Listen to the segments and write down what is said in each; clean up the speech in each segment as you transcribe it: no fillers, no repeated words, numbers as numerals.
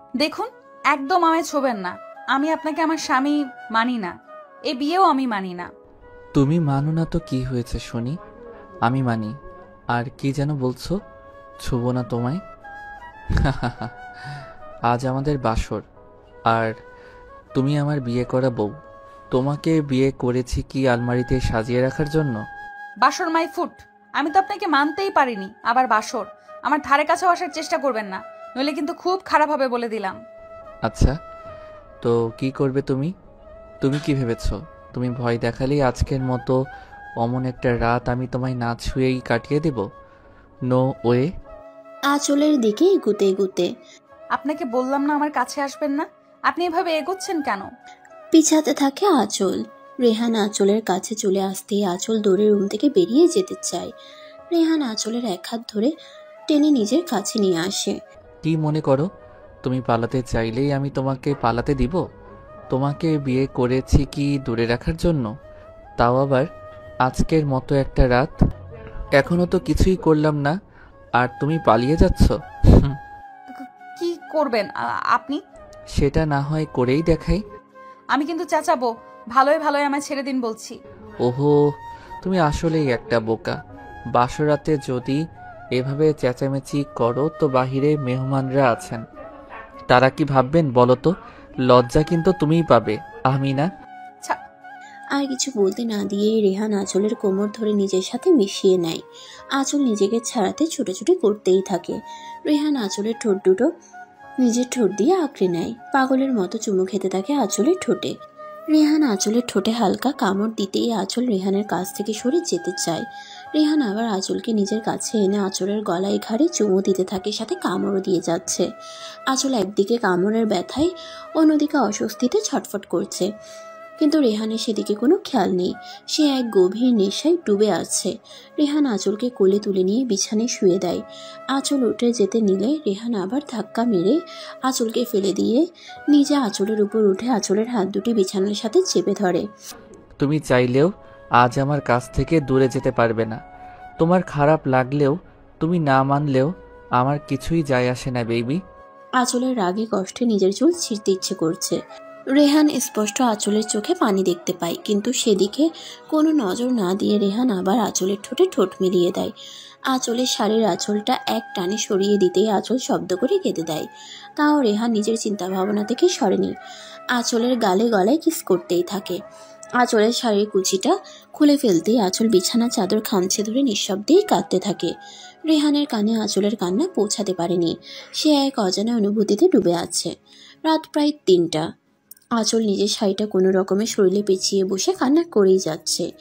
দেখুন, একদম আমায় ছোবেন না। আমি আপনাকে আমার স্বামী মানি না, এ বিয়েও আমি মানি না। তুমি মানো না তো কি হয়েছে শুনি? আমি মানি। আর কি যেন বলছো? ছুবো না তোমায়? আজ আমাদের বাসর, আর তুমি আমার বিয়ে করা বউ। তোমাকে বিয়ে করেছি কি আলমারিতে সাজিয়ে রাখার জন্য? বাসর মাই ফুট। আমি তো আপনাকে মানতেই পারিনি, আবার বাসর! আমার ধারে কাছেও আসার চেষ্টা করবেন না, নইলে কিন্তু খুব খারাপ হবে বলে দিলাম। আচ্ছা, তো কি করবে তুমি? তুমি কি ভেবেছো তুমি ভয় দেখালেই আজকের মতো অমন একটা রাত আমি তোমায় না ছুঁয়েই কাটিয়ে দেব? No way. আঁচলের দিকে এগুতে এগুতে আপনাকে বললাম না আমার কাছে আসবেন না? আপনি এভাবে এগোচ্ছেন কেন? পিছাতে থাকে আঁচল। রেহান আঁচলের কাছে চলে আসতেই আঁচল দৌড়ে রুম থেকে বেরিয়ে যেতে চায়। রেহান আঁচলের এক হাত ধরে টেনে নিজের কাছে নিয়ে আসে। কি মনে করো তুমি পালাতে চাইলেই আমি তোমাকে পালাতে দিব? তোমাকে বিয়ে করেছি কি দূরে রাখার জন্য, তাও আবার আজকের মতো একটা রাত। এখনো তো কিছুই করলাম না, আর তুমি পালিয়ে যাচ্ছ। হুম, কি করবেন আপনি? সেটা না হয় করেই দেখাই। আমি কিন্তু চেঁচাবো। ভালোই ভালোই আমায় ছেড়ে দিন বলছি। ওহো, তুমি আসলেই একটা বোকা। বাসরাতে যদি এভাবে চেঁচামেচি করো তো বাহিরে মেহমানরা আছেন, তারা কি ভাববেন বলো তো? লজ্জা কিন্তু তুমিই পাবে, আমি না। ছা- আর কিছু বলতে না দিয়ে রেহান আঁচলের কোমর ধরে নিজের সাথে মিশিয়ে নেয়। আঁচল নিজেকে ছাড়াতে ছুটোছুটি করতেই থাকে। রেহান আঁচলের ঠোঁট দুটো নিজের ঠোঁট দিয়ে আঁকড়ে নেয়। পাগলের মতো চুমু খেতে থাকে আঁচলের ঠোঁটে। রেহান আঁচলের ঠোঁটে হালকা কামড় দিতেই আঁচল রেহানের কাছ থেকে সরে যেতে চায়। রেহান আবার আঁচলকে নিজের কাছে এনে আঁচলের গলায় ঘাড়ে চুমু দিতে থাকে, সাথে কামড়ও দিয়ে যাচ্ছে। আঁচল একদিকে কামড়ের ব্যথায়, অন্যদিকে অস্বস্তিতে ছটফট করছে, কিন্তু রেহানের সেদিকে কোনো খেয়াল নেই। সে এক গভীর নেশায় ডুবে আছে। রেহান আঁচলকে কোলে তুলে নিয়ে বিছানায় শুয়ে দেয়। আঁচল উঠে যেতে নিলে রেহান আবার ধাক্কা মেরে আঁচলকে ফেলে দিয়ে নিজে আঁচলের উপর উঠে আঁচলের হাত দুটি বিছানার সাথে চেপে ধরে। তুমি চাইলেও আজ আমার কাছ থেকে দূরে যেতে পারবে না। তোমার খারাপ লাগলেও, তুমি না মানলেও আমার কিছুই যায় আসে না বেবি। আঁচলের রাগে কষ্টে নিজের চুল ছিঁড়তে ইচ্ছে করছে। রেহান স্পষ্ট আঁচলের চোখে পানি দেখতে পায়, কিন্তু সেদিকে কোনো নজর না দিয়ে রেহান আবার আঁচলের ঠোঁটে ঠোঁট মিলিয়ে দেয়। আঁচলের শাড়ির আঁচলটা এক টানে সরিয়ে দিতেই আঁচল শব্দ করে কেঁদে দেয়। তাও রেহান নিজের চিন্তা ভাবনা থেকে সরেনি। আঁচলের গালে গলায় কিস করতেই থাকে। আঁচলের শাড়ির কুচিটা খুলে ফেলতেই আঁচল বিছানা চাদর খামচে ধরে নিঃশব্দেই কাঁদতে থাকে। রেহানের কানে আঁচলের কান্না পৌঁছাতে পারেনি। সে এক অজানা অনুভূতিতে ডুবে আছে। রাত প্রায় ৩টা। আঁচল নিজের শাড়িটা কোনো রকমে শরীরে পেঁচিয়ে বসে কান্না করেই যাচ্ছে।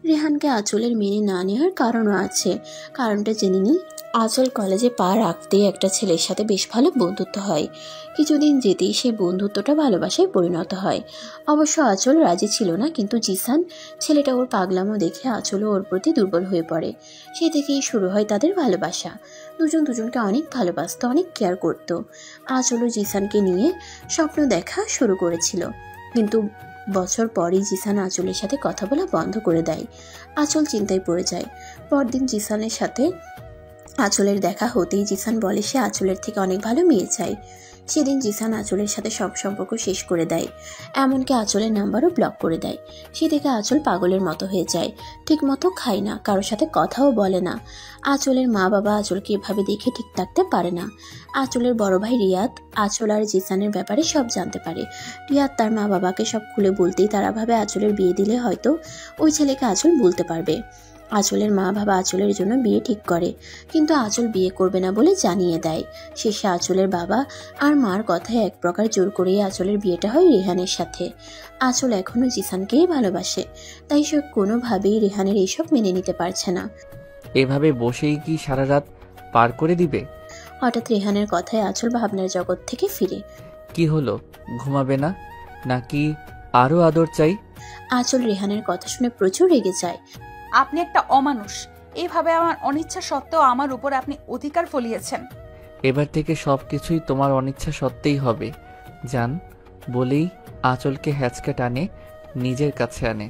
রেহানকে আঁচলের মেনে না নেওয়ার কারণও আছে। কারণটা জেনে নিই। আঁচল কলেজে পা রাখতেই একটা ছেলের সাথে বেশ ভালো বন্ধুত্ব হয়। কিছুদিন যেতেই সেই বন্ধুত্বটা ভালোবাসায় পরিণত হয়। অবশ্য আঁচল রাজি ছিল না, কিন্তু জিসান ছেলেটা ওর পাগলামো দেখে আঁচলও ওর প্রতি দুর্বল হয়ে পড়ে। সে থেকেই শুরু হয় তাদের ভালোবাসা। দুজন দুজনকে অনেক ভালোবাসত, অনেক কেয়ার করত। আঁচলও জিসানকে নিয়ে স্বপ্ন দেখা শুরু করেছিল, কিন্তু বছর পরই জিসান আঁচলের সাথে কথা বলা বন্ধ করে দেয়। আঁচল চিন্তায় পড়ে যায়। পরদিন জিসানের সাথে আঁচলের দেখা হতেই জিসান বলে সে আঁচলের থেকে অনেক ভালো মেয়ে চায়। সেদিন জিসান আঁচলের সাথে সব সম্পর্ক শেষ করে দেয়, এমনকি আঁচলের নাম্বারও ব্লক করে দেয়। সে থেকে আঁচল পাগলের মতো হয়ে যায়। ঠিক মতো খায় না, কারোর সাথে কথাও বলে না। আঁচলের মা বাবা আঁচলকে এভাবে দেখে ঠিক থাকতে পারে না। আঁচলের বড় ভাই রিয়াদ আঁচল আর জিসানের ব্যাপারে সব জানতে পারে। রিয়াদ তার মা বাবাকে সব খুলে বলতেই তারা ভাবে আঁচলের বিয়ে দিলে হয়তো ওই ছেলেকে আঁচল বলতে পারবে। আঁচলের মা বাবা আঁচলের জন্য বিয়ে ঠিক করে, কিন্তু আঁচল বিয়ে করবে না বলে জানিয়ে দেয়। শেষে আঁচলের বাবা আর মার কথায় এক প্রকার জোর করেই আঁচলের বিয়েটা হয় রেহানের সাথে। আঁচল এখনো জিসানকেই ভালোবাসে, তাই সে কোনোভাবেই রেহানের এইসব মেনে নিতে পারছে না। এভাবে বসেই কি সারা রাত পার করে দিবে? হঠাৎ রেহানের কথায় আঁচল ভাবনার জগৎ থেকে ফিরে। কি হলো, ঘুমাবে না নাকি আরো আদর চাই? আঁচল রেহানের কথা শুনে প্রচুর রেগে যায়। আপনি একটা অমানুষ। এইভাবে আমার অনিচ্ছা সত্ত্বেও আমার উপর আপনি অধিকার ফলিয়েছেন। এবার থেকে সবকিছুই তোমার অনিচ্ছা সত্ত্বেই হবে জান, বলেই আঁচলকে হ্যাচকে টানে নিজের কাছে আনে।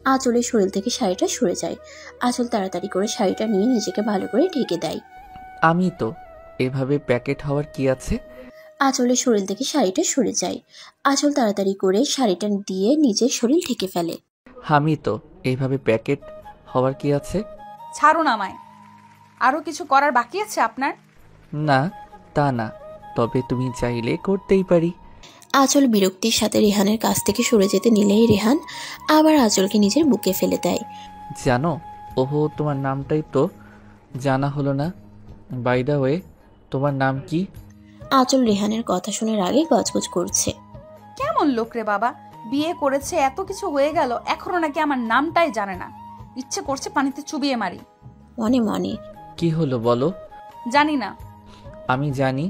আঁচলের শরীর থেকে শাড়িটা সরে যায়। আঁচল তাড়াতাড়ি করে শাড়িটা নিয়ে নিজেকে ভালো করে ঢেকে দেয়। আমি তো এভাবে প্যাকেট হওয়ার কি আছে? আঁচলের শরীর থেকে শাড়িটা সরে যায়। আঁচল তাড়াতাড়ি করে শাড়িটা দিয়ে নিজের শরীর ঢেকে ফেলে। আমি তো এইভাবে প্যাকেট হওয়ার কি আছে? ছাড়ুন আমায়। আরও কিছু করার বাকি আছে আপনার? না, তা না, তবে তুমি চাইলে করতেই পারি। আঁচল বিরক্তির সাথে রেহানের কাছ থেকে সরে যেতে নিলেই রেহান আবার আঁচলকে নিজের বুকে ফেলে দেয়। জানো, ওহো, তোমার নামটাই তো জানা হলো না। বাই দ্য ওয়ে, তোমার নাম কি? আঁচল রেহানের কথা শোনার আগে গজগজ করছে। কেমন লোক রে বাবা, বিয়ে করেছে, এত কিছু হয়ে গেল, এখনো নাকি আমার নামটাই জানে না। ইচ্ছে করছে পানিতে চুবিয়ে মারি। মনে মনে। কি হলো বলো? জানি না। আমি জানি।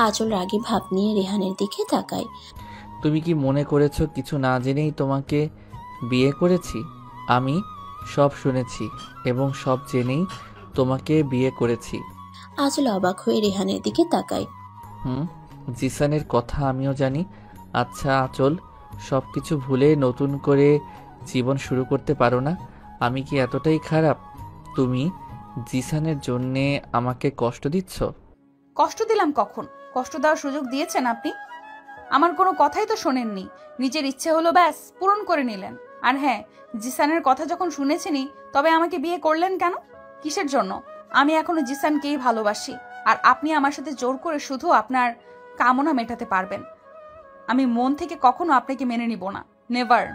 আঁচল রাগে ভাব নিয়ে রেহানের দিকে তাকায়। তুমি কি মনে করেছো কিছু না জেনেই তোমাকে বিয়ে করেছি? আমি সব শুনেছি এবং সব জেনেই তোমাকে বিয়ে করেছি। আঁচল অবাক হয়ে রেহানের দিকে তাকায়। জিসানের কথা আমিও জানি। আচ্ছা আঁচল, সব কিছু ভুলে নতুন করে জীবন শুরু করতে পারো না? আমি কি এতটাই খারাপ? তুমি জিসানের জন্যে আমাকে কষ্ট দিচ্ছ? কষ্ট দিলাম কখন? কষ্ট দেওয়ার সুযোগ দিয়েছেন আপনি? আমার কোনো কথাই তো শোনেননি। নিজের ইচ্ছে হলো, ব্যাস পূরণ করে নিলেন। আর হ্যাঁ, জিসানের কথা যখন শুনেছেনই, তবে আমাকে বিয়ে করলেন কেন? কিসের জন্য? আমি এখনো জিসানকেই ভালোবাসি, আর আপনি আমার সাথে জোর করে শুধু আপনার কামনা মেটাতে পারবেন। আমি মন থেকে কখনো আপনাকে মেনে নিব না, নেভার।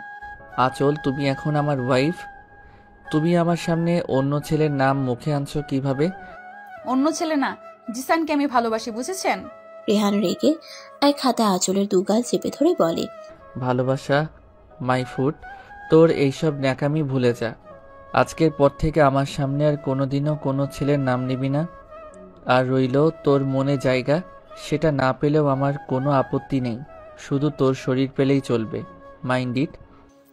আঁচল, তুমি এখন আমার ওয়াইফ। তুমি আমার সামনে অন্য ছেলের নাম মুখে আনছো কিভাবে? অন্য ছেলে না, জিসানকে আমি ভালোবাসি, বুঝেছেন? রেহান রেগে এক হাতে আঁচলের দুগাল চেপে ধরে বলে। ভালোবাসা মাই ফুড, তোর এইসব ন্যাকামি ভুলে যা। আজকের পর থেকে আমার সামনে আর কোনোদিনও কোনো ছেলের নাম নিবি না। আর রইল তোর মনে জায়গা, সেটা না পেলেও আমার কোনো আপত্তি নেই, শুধু তোর শরীর পেলেই চলবে। Mind it.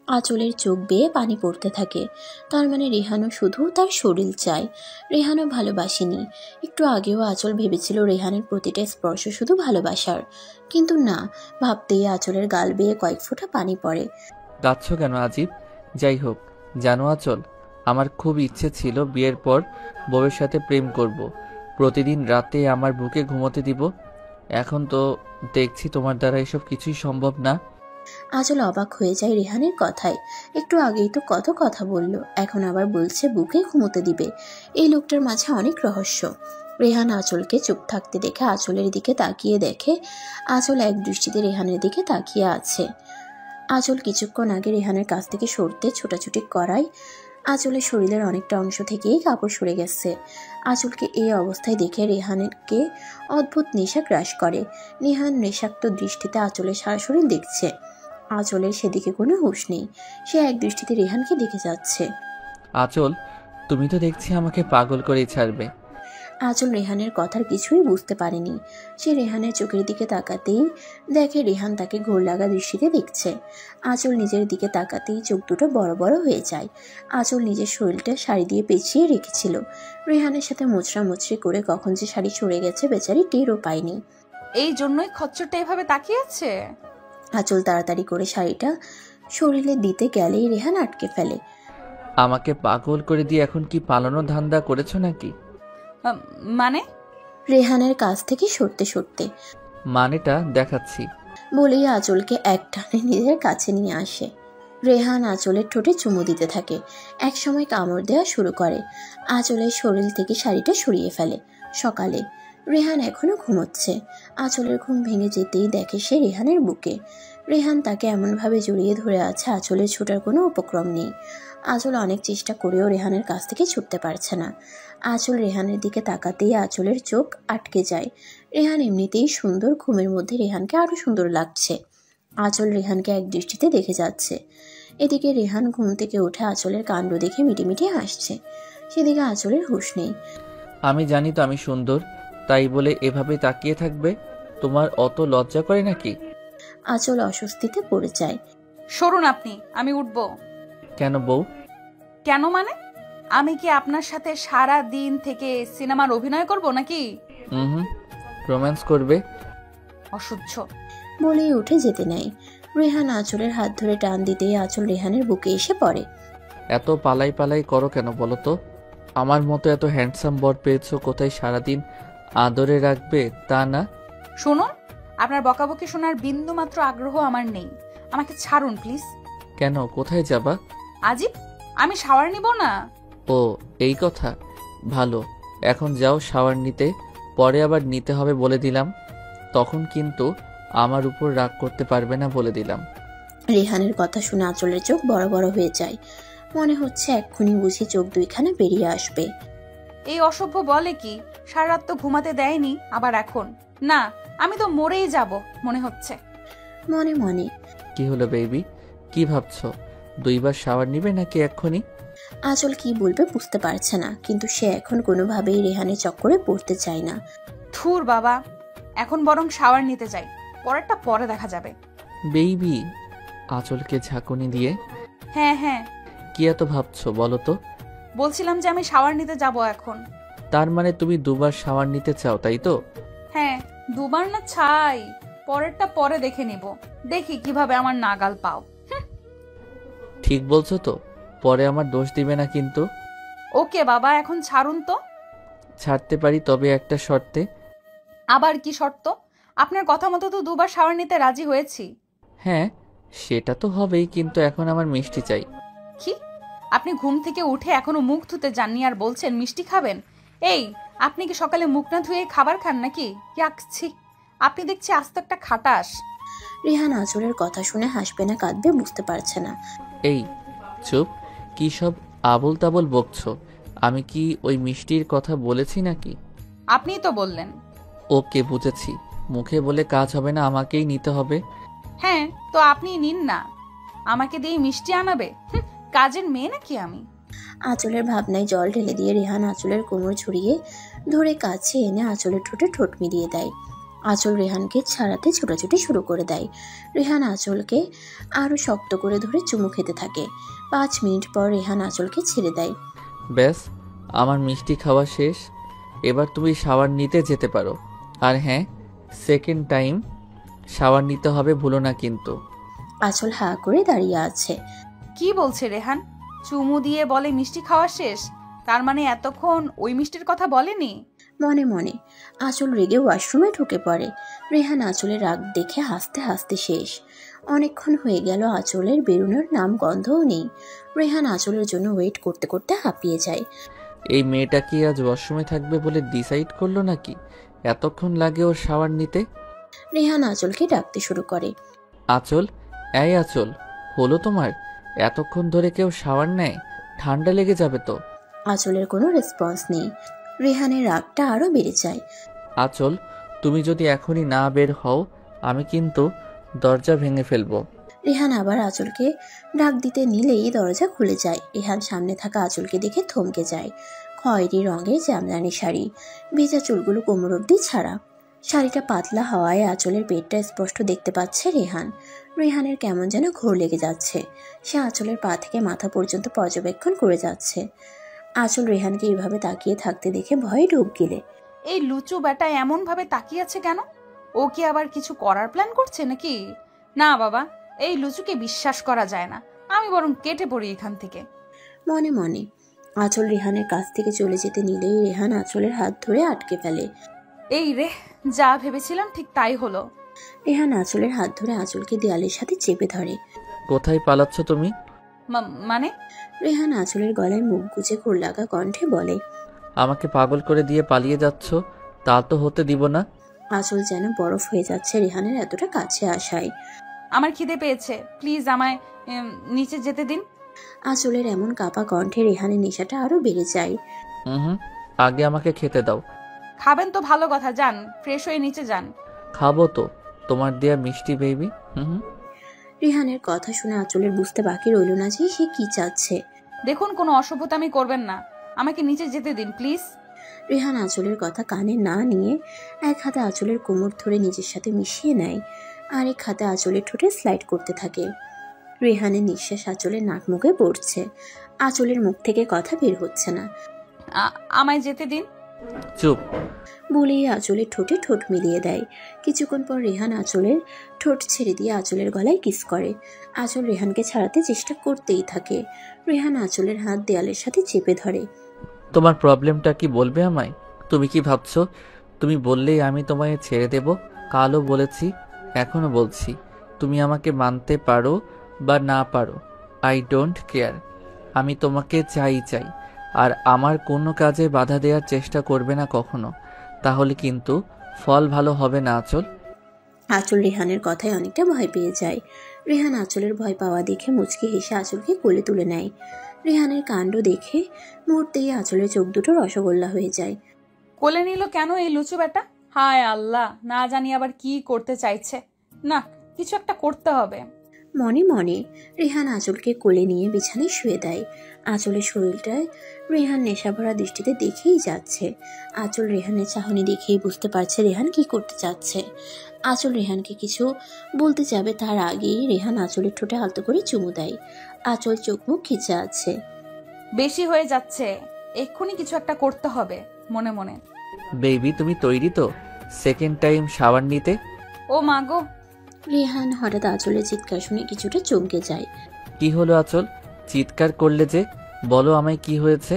আঁচলের চোখ বেয়ে পানি পড়তে থাকে। তার মানে রেহানও শুধু তার শরীর চায়, রেহানও ভালোবাসেনি। একটু আগেও আঁচল ভেবেছিল রেহানের প্রতিটা স্পর্শ শুধু ভালোবাসার, কিন্তু না, ভাবতেই আঁচলের গাল বেয়ে কয়েক ফোঁটা পানি পড়ে। কাঁদছ কেন আজিব? যাই হোক, জানো আঁচল, আমার খুব ইচ্ছে ছিল বিয়ের পর বউয়ের সাথে প্রেম করব, প্রতিদিন রাতে আমার বুকে ঘুমোতে দিব। এখন তো দেখছি তোমার দ্বারা এসব কিছুই সম্ভব না। আঁচল অবাক হয়ে যায় রেহানের কথায়। একটু আগেই তো কত কথা বলল, এখন আবার বলছে বুকে ঘুমোতে দিবে। এই লোকটার মাঝে অনেক রহস্য। রেহান আঁচলকে চুপ থাকতে দেখে আঁচলের দিকে তাকিয়ে দেখে আঁচল এক দৃষ্টিতে রেহানের দিকে তাকিয়ে আছে। আঁচল কিছুক্ষণ আগে রেহানের কাছ থেকে সরতে ছোটাছুটি করায় আঁচলের শরীরের অনেকটা অংশ থেকেই কাপড় সরে গেছে। আঁচলকে এই অবস্থায় দেখে রেহানকে অদ্ভুত নেশা গ্রাস করে। রেহান নেশাক্ত দৃষ্টিতে আঁচলের সারা শরীর দেখছে। আঁচলের সেদিকে কোনো হুঁশ নেই, সে এক দৃষ্টিতে রেহানকে দেখে যাচ্ছে। আঁচল, তুমি তো দেখছি আমাকে পাগল করেই ছাড়বে। আঁচল রেহানের কথার কিছুই বুঝতে পারেনি। সে রেহানের চোখের দিকে তাকাতেই দেখে রেহান তাকে ঘোর লাগা দৃষ্টিতে দেখছে। আঁচল নিজের দিকে তাকাতেই চোখ দুটো বড় বড় হয়ে যায়। আঁচল নিজের শরীরটা শাড়ি দিয়ে পেঁচিয়ে রেখেছিল। রেহানের সাথে মোচড়া মুচড়ি করে কখন যে শাড়ি সরে গেছে বেচারি টেরও পায়নি। এই জন্যই খচ্চরটা এভাবে তাকিয়ে আছে। আঁচল তাড়াতাড়ি করে শাড়িটা শরীরে দিতে গেলেই রেহান আটকে ফেলে। আমাকে পাগল করে দিয়ে এখন কি পালানোর ধান্দা করেছো নাকি? মানে? রেহানের কাছ থেকে সরতে সরতে মানেটা দেখাচ্ছি বলেই আঁচলকে এক টানে নিজের কাছে নিয়ে আসে। রেহান আঁচলের ঠোঁটে চুমু দিতে থাকে, একসময় কামড় দেওয়া শুরু করে। আঁচলের শরীর থেকে শাড়িটা সরিয়ে ফেলে। সকালে রেহান এখনো ঘুমোচ্ছে। আঁচলের ঘুম ভেঙে যেতেই দেখে সে রেহানের বুকে। রেহান তাকে এমনভাবে জড়িয়ে ধরে আছে, আঁচলের ছুটার কোনো উপক্রম নেই। আঁচল অনেক চেষ্টা করেও রেহানের কাছ থেকে ছুটতে পারছে না। আঁচল রেহানের দিকে তাকাতেই আঁচলের চোখ আটকে যায়। রেহান এমনিতেই সুন্দর, ঘুমের মধ্যে রেহানকে আরো সুন্দর লাগছে। আঁচল রেহানকে এক দৃষ্টিতে দেখে যাচ্ছে। এদিকে রেহান ঘুম থেকে উঠে আঁচলের কাণ্ড দেখে মিটিমিটি হাসছে। সেদিকে আঁচলের হুঁশ নেই। আমি জানি তো আমি সুন্দর, তাই বলে এভাবে তাকিয়ে থাকবে? তোমার অত লজ্জা করে নাকি? আঁচল অস্বস্তিতে পড়ে যায়। সরুন আপনি, আমি উঠবো। কেন বউ? কেন মানে? আমি কি আপনার সাথে সারা দিন থেকে সিনেমার অভিনয় করব নাকি? রোম্যান্স করবে? অসহ্য বলেই উঠে যেতে নেয়। রেহান আঁচলের হাত ধরে টান দিতেই আঁচল রেহানের বুকে এসে পড়ে। এত পালাই পালাই করো কেন বলো তো? আমার মতো এত হ্যান্ডসাম বর পেয়েছো, কোথায় সারাদিন আদরে রাখবে তা না, শুনুন, আপনার বকাবকি শোনার বিন্দু মাত্র আগ্রহ আমার নেই। আমাকে ছাড়ুন প্লিজ। কেন, কোথায় যাবা? আজিব, আমি শাওয়ার নিব না। ও, এই কথা। ভালো, এখন যাও শাওয়ার নিতে, পরে আবার নিতে হবে বলে দিলাম। তখন কিন্তু আমার উপর রাগ করতে পারবে না বলে দিলাম। রেহানের কথা শুনে আঁচলের চোখ বড় বড় হয়ে যায়। মনে হচ্ছে এক্ষুনি বুঝি চোখ দুইখানা বেরিয়ে আসবে। এই অসভ্য বলে কি সারা রাত তো ঘুমাতে দেয়নি, আবার এখন? না, আমি তো মরেই যাব মনে হচ্ছে। মনে মনে কি হলো বেবি, কি ভাবছো? 2 বার শাওয়ার নিবে নাকি এক্ষুনি? আঁচল কি বলবে বুঝতে পারছে না, কিন্তু সে এখন কোনোভাবেই রেহানের চক্করে পড়তে চায় না। থুর বাবা, এখন বরং শাওয়ার নিতে যাই, পরেরটা পরে দেখা যাবে। বেবি, আঁচলকে ঝাঁকুনি দিয়ে। হ্যাঁ হ্যাঁ, কি এত ভাবছো বলো তো? বলছিলাম যে আমি শাওয়ার নিতে যাব এখন। তার মানে তুমি 2 বার শাওয়ার নিতে চাও, তাই তো? হ্যাঁ, 2 বার না ছাই, পরেরটা পরে দেখে নিব। দেখি কিভাবে আমার নাগাল পাও। ঠিক বলছো তো? পরে আমার দোষ দিবে না কিন্তু? ওকে বাবা, এখন ছাড়ুন তো। ছাড়তে পারি, তবে একটা শর্তে। আবার কি শর্ত? আপনার কথা মতো তো 2 বার শাওয়ার নিতে রাজি হয়েছি। হ্যাঁ, সেটা তো হবেই, কিন্তু এখন আমার মিষ্টি চাই। কি? আপনি ঘুম থেকে উঠে এখনো মুখ ধুতে যাননি আর বলছেন মিষ্টি খাবেন? এই, আপনি কি সকালে মুখ না ধুয়ে খাবার খান নাকি? ইয়াকছি, আপনি দেখছি আস্ত একটা খাটাস। রেহান আঁচলের কথা শুনে হাসবে না কাঁদবে বুঝতে পারছে না। এই চুপ, কি সব আবোল তাবোল বকছো? আমি কি ওই মিষ্টির কথা বলেছি নাকি? আপনিই তো বললেন। ওকে, বুঝেছি। মুখে বলে কাজ হবে না, আমাকেই নিতে হবে। হ্যাঁ, তো আপনি নিন না, আমাকে দিয়ে মিষ্টি আনাবে? কাজের মেয়ে নাকি আমি? আঁচলের ভাবনায় জল ঢেলে দিয়ে রেহান আঁচলের কোমর ছড়িয়ে ধরে কাছে এনে আঁচলের ঠোঁটে ঠোঁট মিলিয়ে দেয়। আঁচল রেহানকে ছাড়াতে ছোটাছুটি শুরু করে দেয়। রেহান আঁচলকে আরো শক্ত করে ধরে চুমু খেতে থাকে। 5 মিনিট পর রেহান আঁচলকে ছেড়ে দেয়। ব্যাস, আমার মিষ্টি খাওয়া শেষ। এবার তুমি শাওয়ার নিতে যেতে পারো। আর হ্যাঁ, সেকেন্ড টাইম শাওয়ার নিতে হবে, ভুলো না কিন্তু। আঁচল হা করে দাঁড়িয়ে আছে। কি বলছে রেহান? চুমু দিয়ে বলে মিষ্টি খাওয়া শেষ? তার মানে এতক্ষণ ওই মিষ্টির কথা বলেনি? মনে মনে আঁচল রেগে ওয়াশরুমে ঢুকে পড়ে। রেহান আঁচলের রাগ দেখে হাসতে হাসতে শেষ। অনেকক্ষণ হয়ে গেল আঁচলের বেরোনোর নাম গন্ধও নেই। রেহান আঁচলের জন্য ওয়েট করতে করতে হাঁপিয়ে যায়। এই মেয়েটা কি আজ ওয়াশরুমে থাকবে বলে ডিসাইড করলো নাকি? এতক্ষণ লাগে ওর শাওয়ার নিতে। রেহান আঁচলকে ডাকতে শুরু করে। আঁচল, এই আঁচল, হলো তোমার? এতক্ষণ ধরে কেউ শাওয়ার নেয়? ঠান্ডা লেগে যাবে তো। আঁচলের কোনো রেসপন্স নেই। রেহানের রাগটা আরো বেড়ে যায়। আঁচল, তুমি যদি এখনই না বের হও, আমি কিন্তু দরজা ভেঙে ফেলবো। রেহান আবার আঁচলকে ডাক দিতে নিলেই দরজা খুলে যায়। রেহান সামনে থাকা আঁচলকে দেখে থমকে যায়। খয়েরি রঙের জামদানি শাড়ি, ভেজা চুলগুলো কোমর অবধি ছাড়া। শাড়িটা পাতলা হওয়ায় আঁচলের পেটটা স্পষ্ট দেখতে পাচ্ছে রেহান। রেহানের কেমন যেন ঘোর লেগে যাচ্ছে। সে আঁচলের পা থেকে মাথা পর্যন্ত পর্যবেক্ষণ করে যাচ্ছে। আঁচল রেহানকে এইভাবে তাকিয়ে থাকতে দেখে ভয়ে ঢুক গেলে। এই লুচু বেটা এমন ভাবে তাকিয়ে আছে কেন? ও কি আবার কিছু করার প্ল্যান করছে নাকি? না বাবা, এই লুচুকে বিশ্বাস করা যায় না। আমি বরং কেটে পড়ি এখান থেকে। মনে মনে আঁচল রেহানের কাছ থেকে চলে যেতে নিলেই রেহান আঁচলের হাত ধরে আটকে ফেলে। এই রে, যা ভেবেছিলাম ঠিক তাই হলো। রেহান আঁচলের হাত ধরে আঁচলকে দেয়ালের সাথে চেপে ধরে। কোথায় পালাচ্ছ তুমি? মানে? রেহান আঁচলের গলায় মুখ গুজে ঘোর লাগা কণ্ঠে বলে। আমাকে পাগল করে দিয়ে পালিয়ে যাচ্ছ? তা তো হতে দিব না। আঁচল যেন বরফ হয়ে যাচ্ছে রেহানের এতটা কাছে আসায়। আমার খিদে পেয়েছে, প্লিজ আমায় নিচে যেতে দিন। আঁচলের এমন কাপা কণ্ঠে রেহানের নেশাটা আরো বেড়ে যায়। হুম, আগে আমাকে খেতে দাও। খাবেন তো ভালো কথা, যান ফ্রেশ হয়ে নিচে যান। খাবো তো, তোমার দেয়া মিষ্টি বেবি। হুম। রেহানের কথা শুনে আঁচলের বুঝতে বাকি রইল না যে সে কি চাচ্ছে। দেখুন, কোনো অসভ্যতামি করবেন না, আমাকে নিচে যেতে দিন প্লিজ। রেহান আঁচলের কথা কানে না নিয়ে এক হাতে আঁচলের কোমর ধরে নিজের সাথে মিশিয়ে নেয়, আর এক হাতে আঁচলের ঠোঁটে স্লাইড করতে থাকে। রেহানের নিঃশ্বাস আঁচলের নাক মুখে পড়ছে। আঁচলের মুখ থেকে কথা বের হচ্ছে না। আমায় যেতে দিন। চুপ বলেই আঁচলের ঠোঁটে ঠোঁট মিলিয়ে দেয়। কিছুক্ষণ পর রেহান আঁচলের ঠোঁট ছেড়ে দিয়ে আঁচলের গলায় কিস করে। আঁচল রেহানকে ছাড়াতে চেষ্টা করতেই থাকে। রেহান আঁচলের হাত দেয়ালের সাথে চেপে ধরে। তোমার প্রবলেমটা কি বলবে আমায়? তুমি কি ভাবছো তুমি বললেই আমি তোমায় ছেড়ে দেব? কালও বলেছি, এখনও বলছি, তুমি আমাকে মানতে পারো বা না পারো, আই ডোন্ট কেয়ার। আমি তোমাকে চাই। আর আমার কোনো কাজে বাধা দেওয়ার চেষ্টা করবে না কখনো, তাহলে কিন্তু ফল ভালো হবে না আঁচল। আঁচল রেহানের কথায় অনেকটা ভয় পেয়ে যায়। রেহান আঁচলের ভয় পাওয়া দেখে মুচকি হেসে আঁচলকে কোলে তুলে নেয়। রেহানের কাণ্ড দেখে মুহূর্তেই আঁচলের চোখ দুটো রসগোল্লা হয়ে যায়। কোলে নিল কেন এই লুচু বেটা? হায় আল্লাহ, না জানি আবার কি করতে চাইছে। না, কিছু একটা করতে হবে। মনে মনে রেহান আঁচলকে কোলে নিয়ে বিছানায় শুয়ে দেয়। আঁচলের শরীরটায় রেহান নেশাভরা দৃষ্টিতে দেখেই যাচ্ছে। আঁচল রেহানের চাহনি দেখেই বুঝতে পারছে রেহান কি করতে চাচ্ছে। আঁচল রেহানকে কিছু বলতে যাবে তার আগেই রেহান আঁচলের ঠোঁটে আলতো করে চুমু দেয়। আঁচল চোখ মুখ খিচে আছে। বেশি হয়ে যাচ্ছে, এক্ষুনি কিছু একটা করতে হবে মনে মনে। বেবি, তুমি তৈরি তো সেকেন্ড টাইম শাওয়ার নিতে? ও মা গো! রেহান হঠাৎ আঁচলের চিৎকার শুনে কিছুটা চমকে যায়। কি হলো আঁচল, চিৎকার করলে যে? বলো আমায় কি হয়েছে।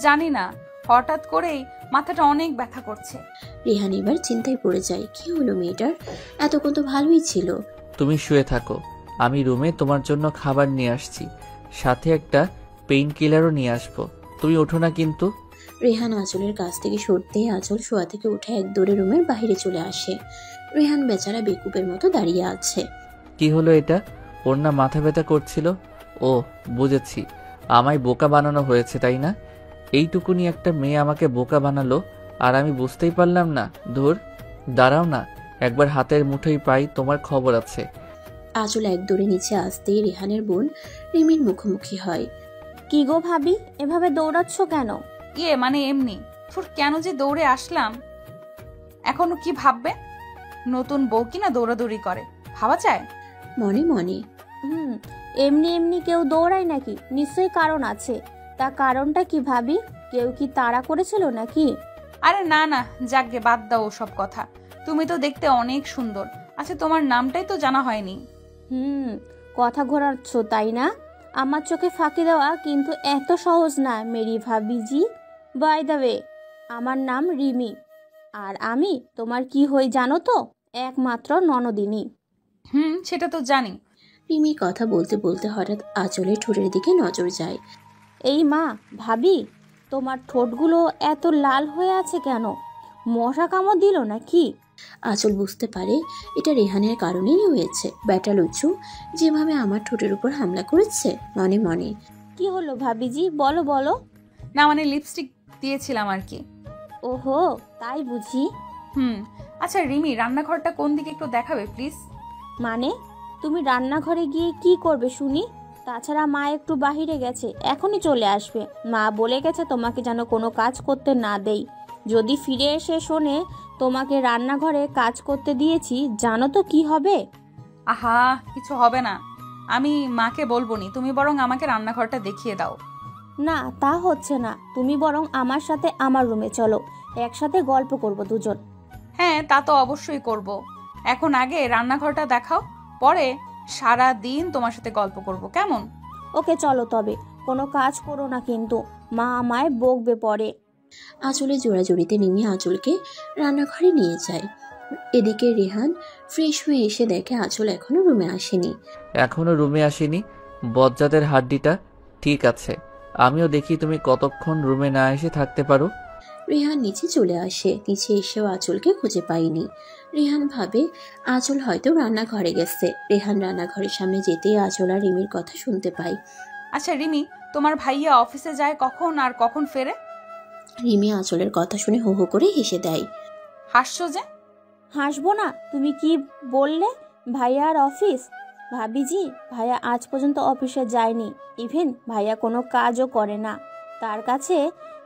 জানি না, হঠাৎ করেই মাথাটা অনেক ব্যথা করছে। রেহান এবার চিন্তায় পড়ে যায়, কি হলো মেয়েটার? এতক্ষণ তো ভালোই ছিল। তুমি শুয়ে থাকো, আমি রুমে তোমার জন্য খাবার নিয়ে আসছি, সাথে একটা পেইন কিলারও নিয়ে আসবো। তুমি ওঠো না কিন্তু। রেহান আঁচলের কাছ থেকে সরতেই আঁচল শোয়া থেকে উঠে এক দৌড়ে রুমের বাইরে চলে আসে। রেহান বেচারা বেকুবের মতো দাঁড়িয়ে আছে। কি হলো এটা? ওর না মাথা ব্যথা করছিল? ও বুঝেছি, আমায় বোকা বানানো হয়েছে তাই না? এইটুকুনি একটা মেয়ে আমাকে বোকা বানালো আর আমি বুঝতেই পারলাম না। ধুর, দাঁড়াও না, একবার হাতের মুঠোই পাই, তোমার খবর আছে। আঁচল এক দৌড়ে নিচে আসতেই রেহানের বোন রিমির মুখোমুখি হয়। কি গো ভাবি, এভাবে দৌড়াচ্ছ কেন? মানে এমনি। তোর কেন যে দৌড়ে আসলাম? এখনো কি ভাববে? নতুন বউ কিনা দৌড়াদৌড়ি করে, ভাবা যায়? মনে মনে এমনি এমনি কেউ দৌড়ায় নাকি? নিশ্চয়ই কারণ আছে। তা কারণটা কি ভাবি? কেউ কি তাড়া করেছিল নাকি? আরে না না, যাকগে, বাদ দাও ওসব কথা। তুমি তো দেখতে অনেক সুন্দর। আচ্ছা, তোমার নামটাই তো জানা হয়নি। কথা ঘোরাচ্ছ তাই না? আমার চোখে ফাঁকি দেওয়া কিন্তু এত সহজ না মেরি ভাবিজি। বাই দ্য ওয়ে, আমার নাম রিমি। আর আমি তোমার কি হই জানো তো? একমাত্র ননদিনী। সেটা তো জানি। রিমি কথা বলতে বলতে হঠাৎ আঁচলের ঠোঁটের দিকে নজর যায়। এই মা, ভাবি, তোমার ঠোঁটগুলো এত লাল হয়ে আছে কেন? মশা কামড় দিল নাকি? আঁচল বুঝতে পারে এটা রেহানের কারণেই হয়েছে। ব্যাটা লুচু যেভাবে আমার ঠোঁটের উপর হামলা করেছে। মনে মনে কি হলো ভাবিজি, বলো বলো। না মানে লিপস্টিক দিয়েছিলাম আর কি। ওহো, তাই বুঝি। আচ্ছা রিমি, রান্নাঘরটা কোন দিকে একটু দেখাবে প্লিজ? মানে তুমি রান্নাঘরে গিয়ে কি করবে শুনি? তাছাড়া মা একটু বাহিরে গেছে, এখনই চলে আসবে। মা বলে গেছে তোমাকে যেন কোনো কাজ করতে না দেই। যদি ফিরে এসে শোনে তোমাকে রান্নাঘরে কাজ করতে দিয়েছি, জানো তো কি হবে? আহা, কিছু হবে না, আমি মাকে বলবো নি। তুমি বরং আমাকে রান্নাঘরটা দেখিয়ে দাও। না, তা হচ্ছে না। তুমি বরং আমার সাথে আমার রুমে চলো, একসাথে গল্প করব দুজন। হ্যাঁ, তা তো অবশ্যই করব। এখন আগে রান্নাঘরটা দেখাও, পরে সারা দিন তোমার সাথে গল্প করব, কেমন? ওকে চলো, তবে কোনো কাজ করো না কিন্তু, মা আমায় বকবে পরে। আঁচলে জোড়াজড়িতে নেমে আঁচলকে রান্নাঘরে নিয়ে যায়। এদিকে রেহান ফ্রেশ হয়ে এসে দেখে আঁচল এখনো রুমে আসেনি। এখনো রুমে আসেনি? বজ্জাতের হাড্ডিটা। ঠিক আছে, আমিও দেখি তুমি কতক্ষণ রুমে না এসে থাকতে পারো। রেহান নিচে চলে আসে। নিচে এসেও আঁচলকে খুঁজে পায়নি। রেহান ভাবে আঁচল হয়তো রান্নাঘরে গেছে। রেহান রান্নাঘরের সামনে যেতেই আঁচল আর রিমির কথা শুনতে পায়। আচ্ছা রিমি, তোমার ভাইয়া অফিসে যায় কখন আর কখন ফেরে? রিমি আঁচলের কথা শুনে হো হো করে হেসে দেয়। হাসছো যে? হাসবো না? তুমি কি বললে? ভাইয়া আর অফিস? ভাবিজি, ভাইয়া আজ পর্যন্ত অফিসে যায়নি। ইভেন ভাইয়া কোনো কাজও করে না। তার কাছে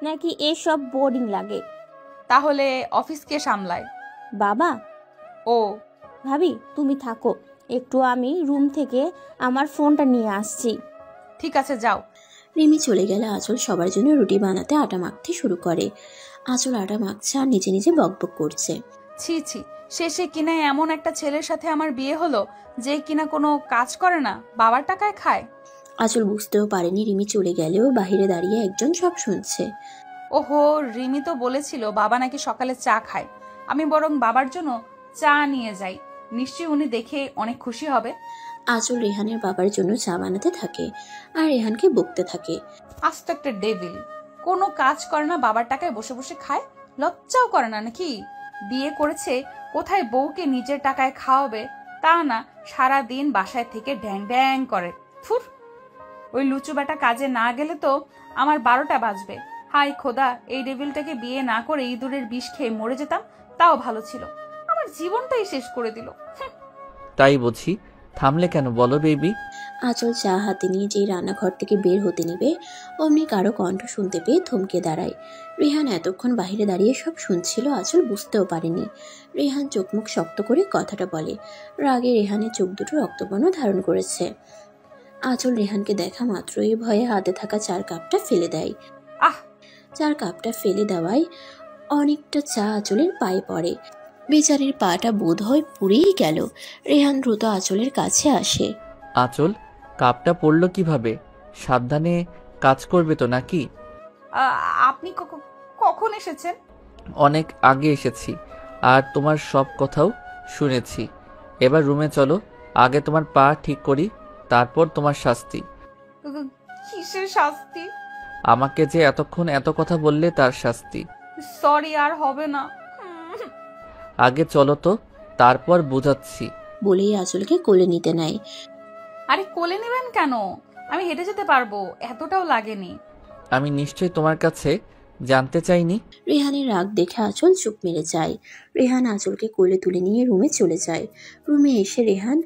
নাকি এসব বোরিং লাগে। তাহলে অফিস কে সামলায়? বাবা। ও ভাবি, তুমি থাকো একটু, আমি রুম থেকে আমার ফোনটা নিয়ে আসছি। ঠিক আছে, যাও। রিমি চলে গেলে আঁচল সবার জন্য রুটি বানাতে আটা মাখতে শুরু করে। আঁচল আটা মাখছে আর নিজে নিজে বকবক করছে। ছি ছি, শেষে কিনা এমন একটা ছেলের সাথে আমার বিয়ে হলো যে কিনা কোনো কাজ করে না, বাবার টাকায় খায়। আঁচল বুঝতেও পারেনি রিমি চলে গেলেও বাহিরে দাঁড়িয়ে একজন সব শুনছে। ওহো, রিমি তো বলেছিল বাবা নাকি সকালে চা খায়। আমি বরং বাবার জন্য চা নিয়ে যাই, নিশ্চয়ই উনি দেখে অনেক খুশি হবে। আঁচল রেহানের বাবার জন্য চা বানাতে থাকে আর রেহানকে বকতে থাকে। আস্ত একটা ডেভিল, কোনো কাজ করে না, বাবার টাকায় বসে বসে খায়, লজ্জাও করে না নাকি? বিয়ে করেছে, কোথায় বউকে নিজের টাকায় খাওয়াবে তা না, সারা দিন বাসায় থেকে ড্যাং ড্যাং করে। থুর, ওই লুচু বেটা কাজে না গেলে তো আমার 12টা বাজবে। হাই খোদা, এই ডেভিলটাকে বিয়ে না করে ইঁদুরের বিষ খেয়ে মরে যেতাম, তাও ভালো ছিল। আমার জীবনটাই শেষ করে দিল। তাই বুঝি, থামলে কেন বলো বেবি? আঁচল চা হাতে নিয়ে যেই রান্নাঘর থেকে বের হতে নিবে অমনি কারো কণ্ঠ শুনতে পেয়ে থমকে দাঁড়ায়। রেহান এতক্ষণ বাহিরে দাঁড়িয়ে সব শুনছিল, আঁচল বুঝতেও পারেনি। রেহান চোখ মুখ শক্ত করে কথাটা বলে। রাগে রেহানের চোখ দুটো রক্তবর্ণ ধারণ করেছে। আঁচল রেহানকে দেখা মাত্রই ভয়ে হাতে থাকা চার কাপটা ফেলে দেয়। আহ! চার কাপটা ফেলে দেওয়ায় অনেকটা চা আঁচলের পায়ে পড়ে। বেচারির পাটা বোধ হয় পুড়েই গেল। রেহান দ্রুত আঁচলের কাছে আসে। আঁচল, কাপটা পড়লো কিভাবে? সাবধানে কাজ করবে তো নাকি? আপনি কখন এসেছেন? অনেক আগে এসেছি, আর তোমার সব কথাও শুনেছি। এবার রুমে চলো, আগে তোমার পা ঠিক করি, তারপর তোমার শাস্তি। কিসের শাস্তি? আমাকে যে এতক্ষণ এত কথা বললে তার শাস্তি। সরি, আর হবে না। আগে চলো তো, তারপর বুঝাচ্ছি। বলেই আঁচলকে কোলে নিতে নেয়। আরে কোলে নেবেন কেন? আমি হেঁটে যেতে পারবো, এতটাও লাগেনি। আমি নিশ্চয়ই তোমার কাছে জানতে চাইনি। রেহানের রাগ দেখে আঁচল চুপ মেরে যায়। রেহান আঁচলকে কোলে তুলে নিয়ে রুমে চলে যায়। রুমে এসে রেহান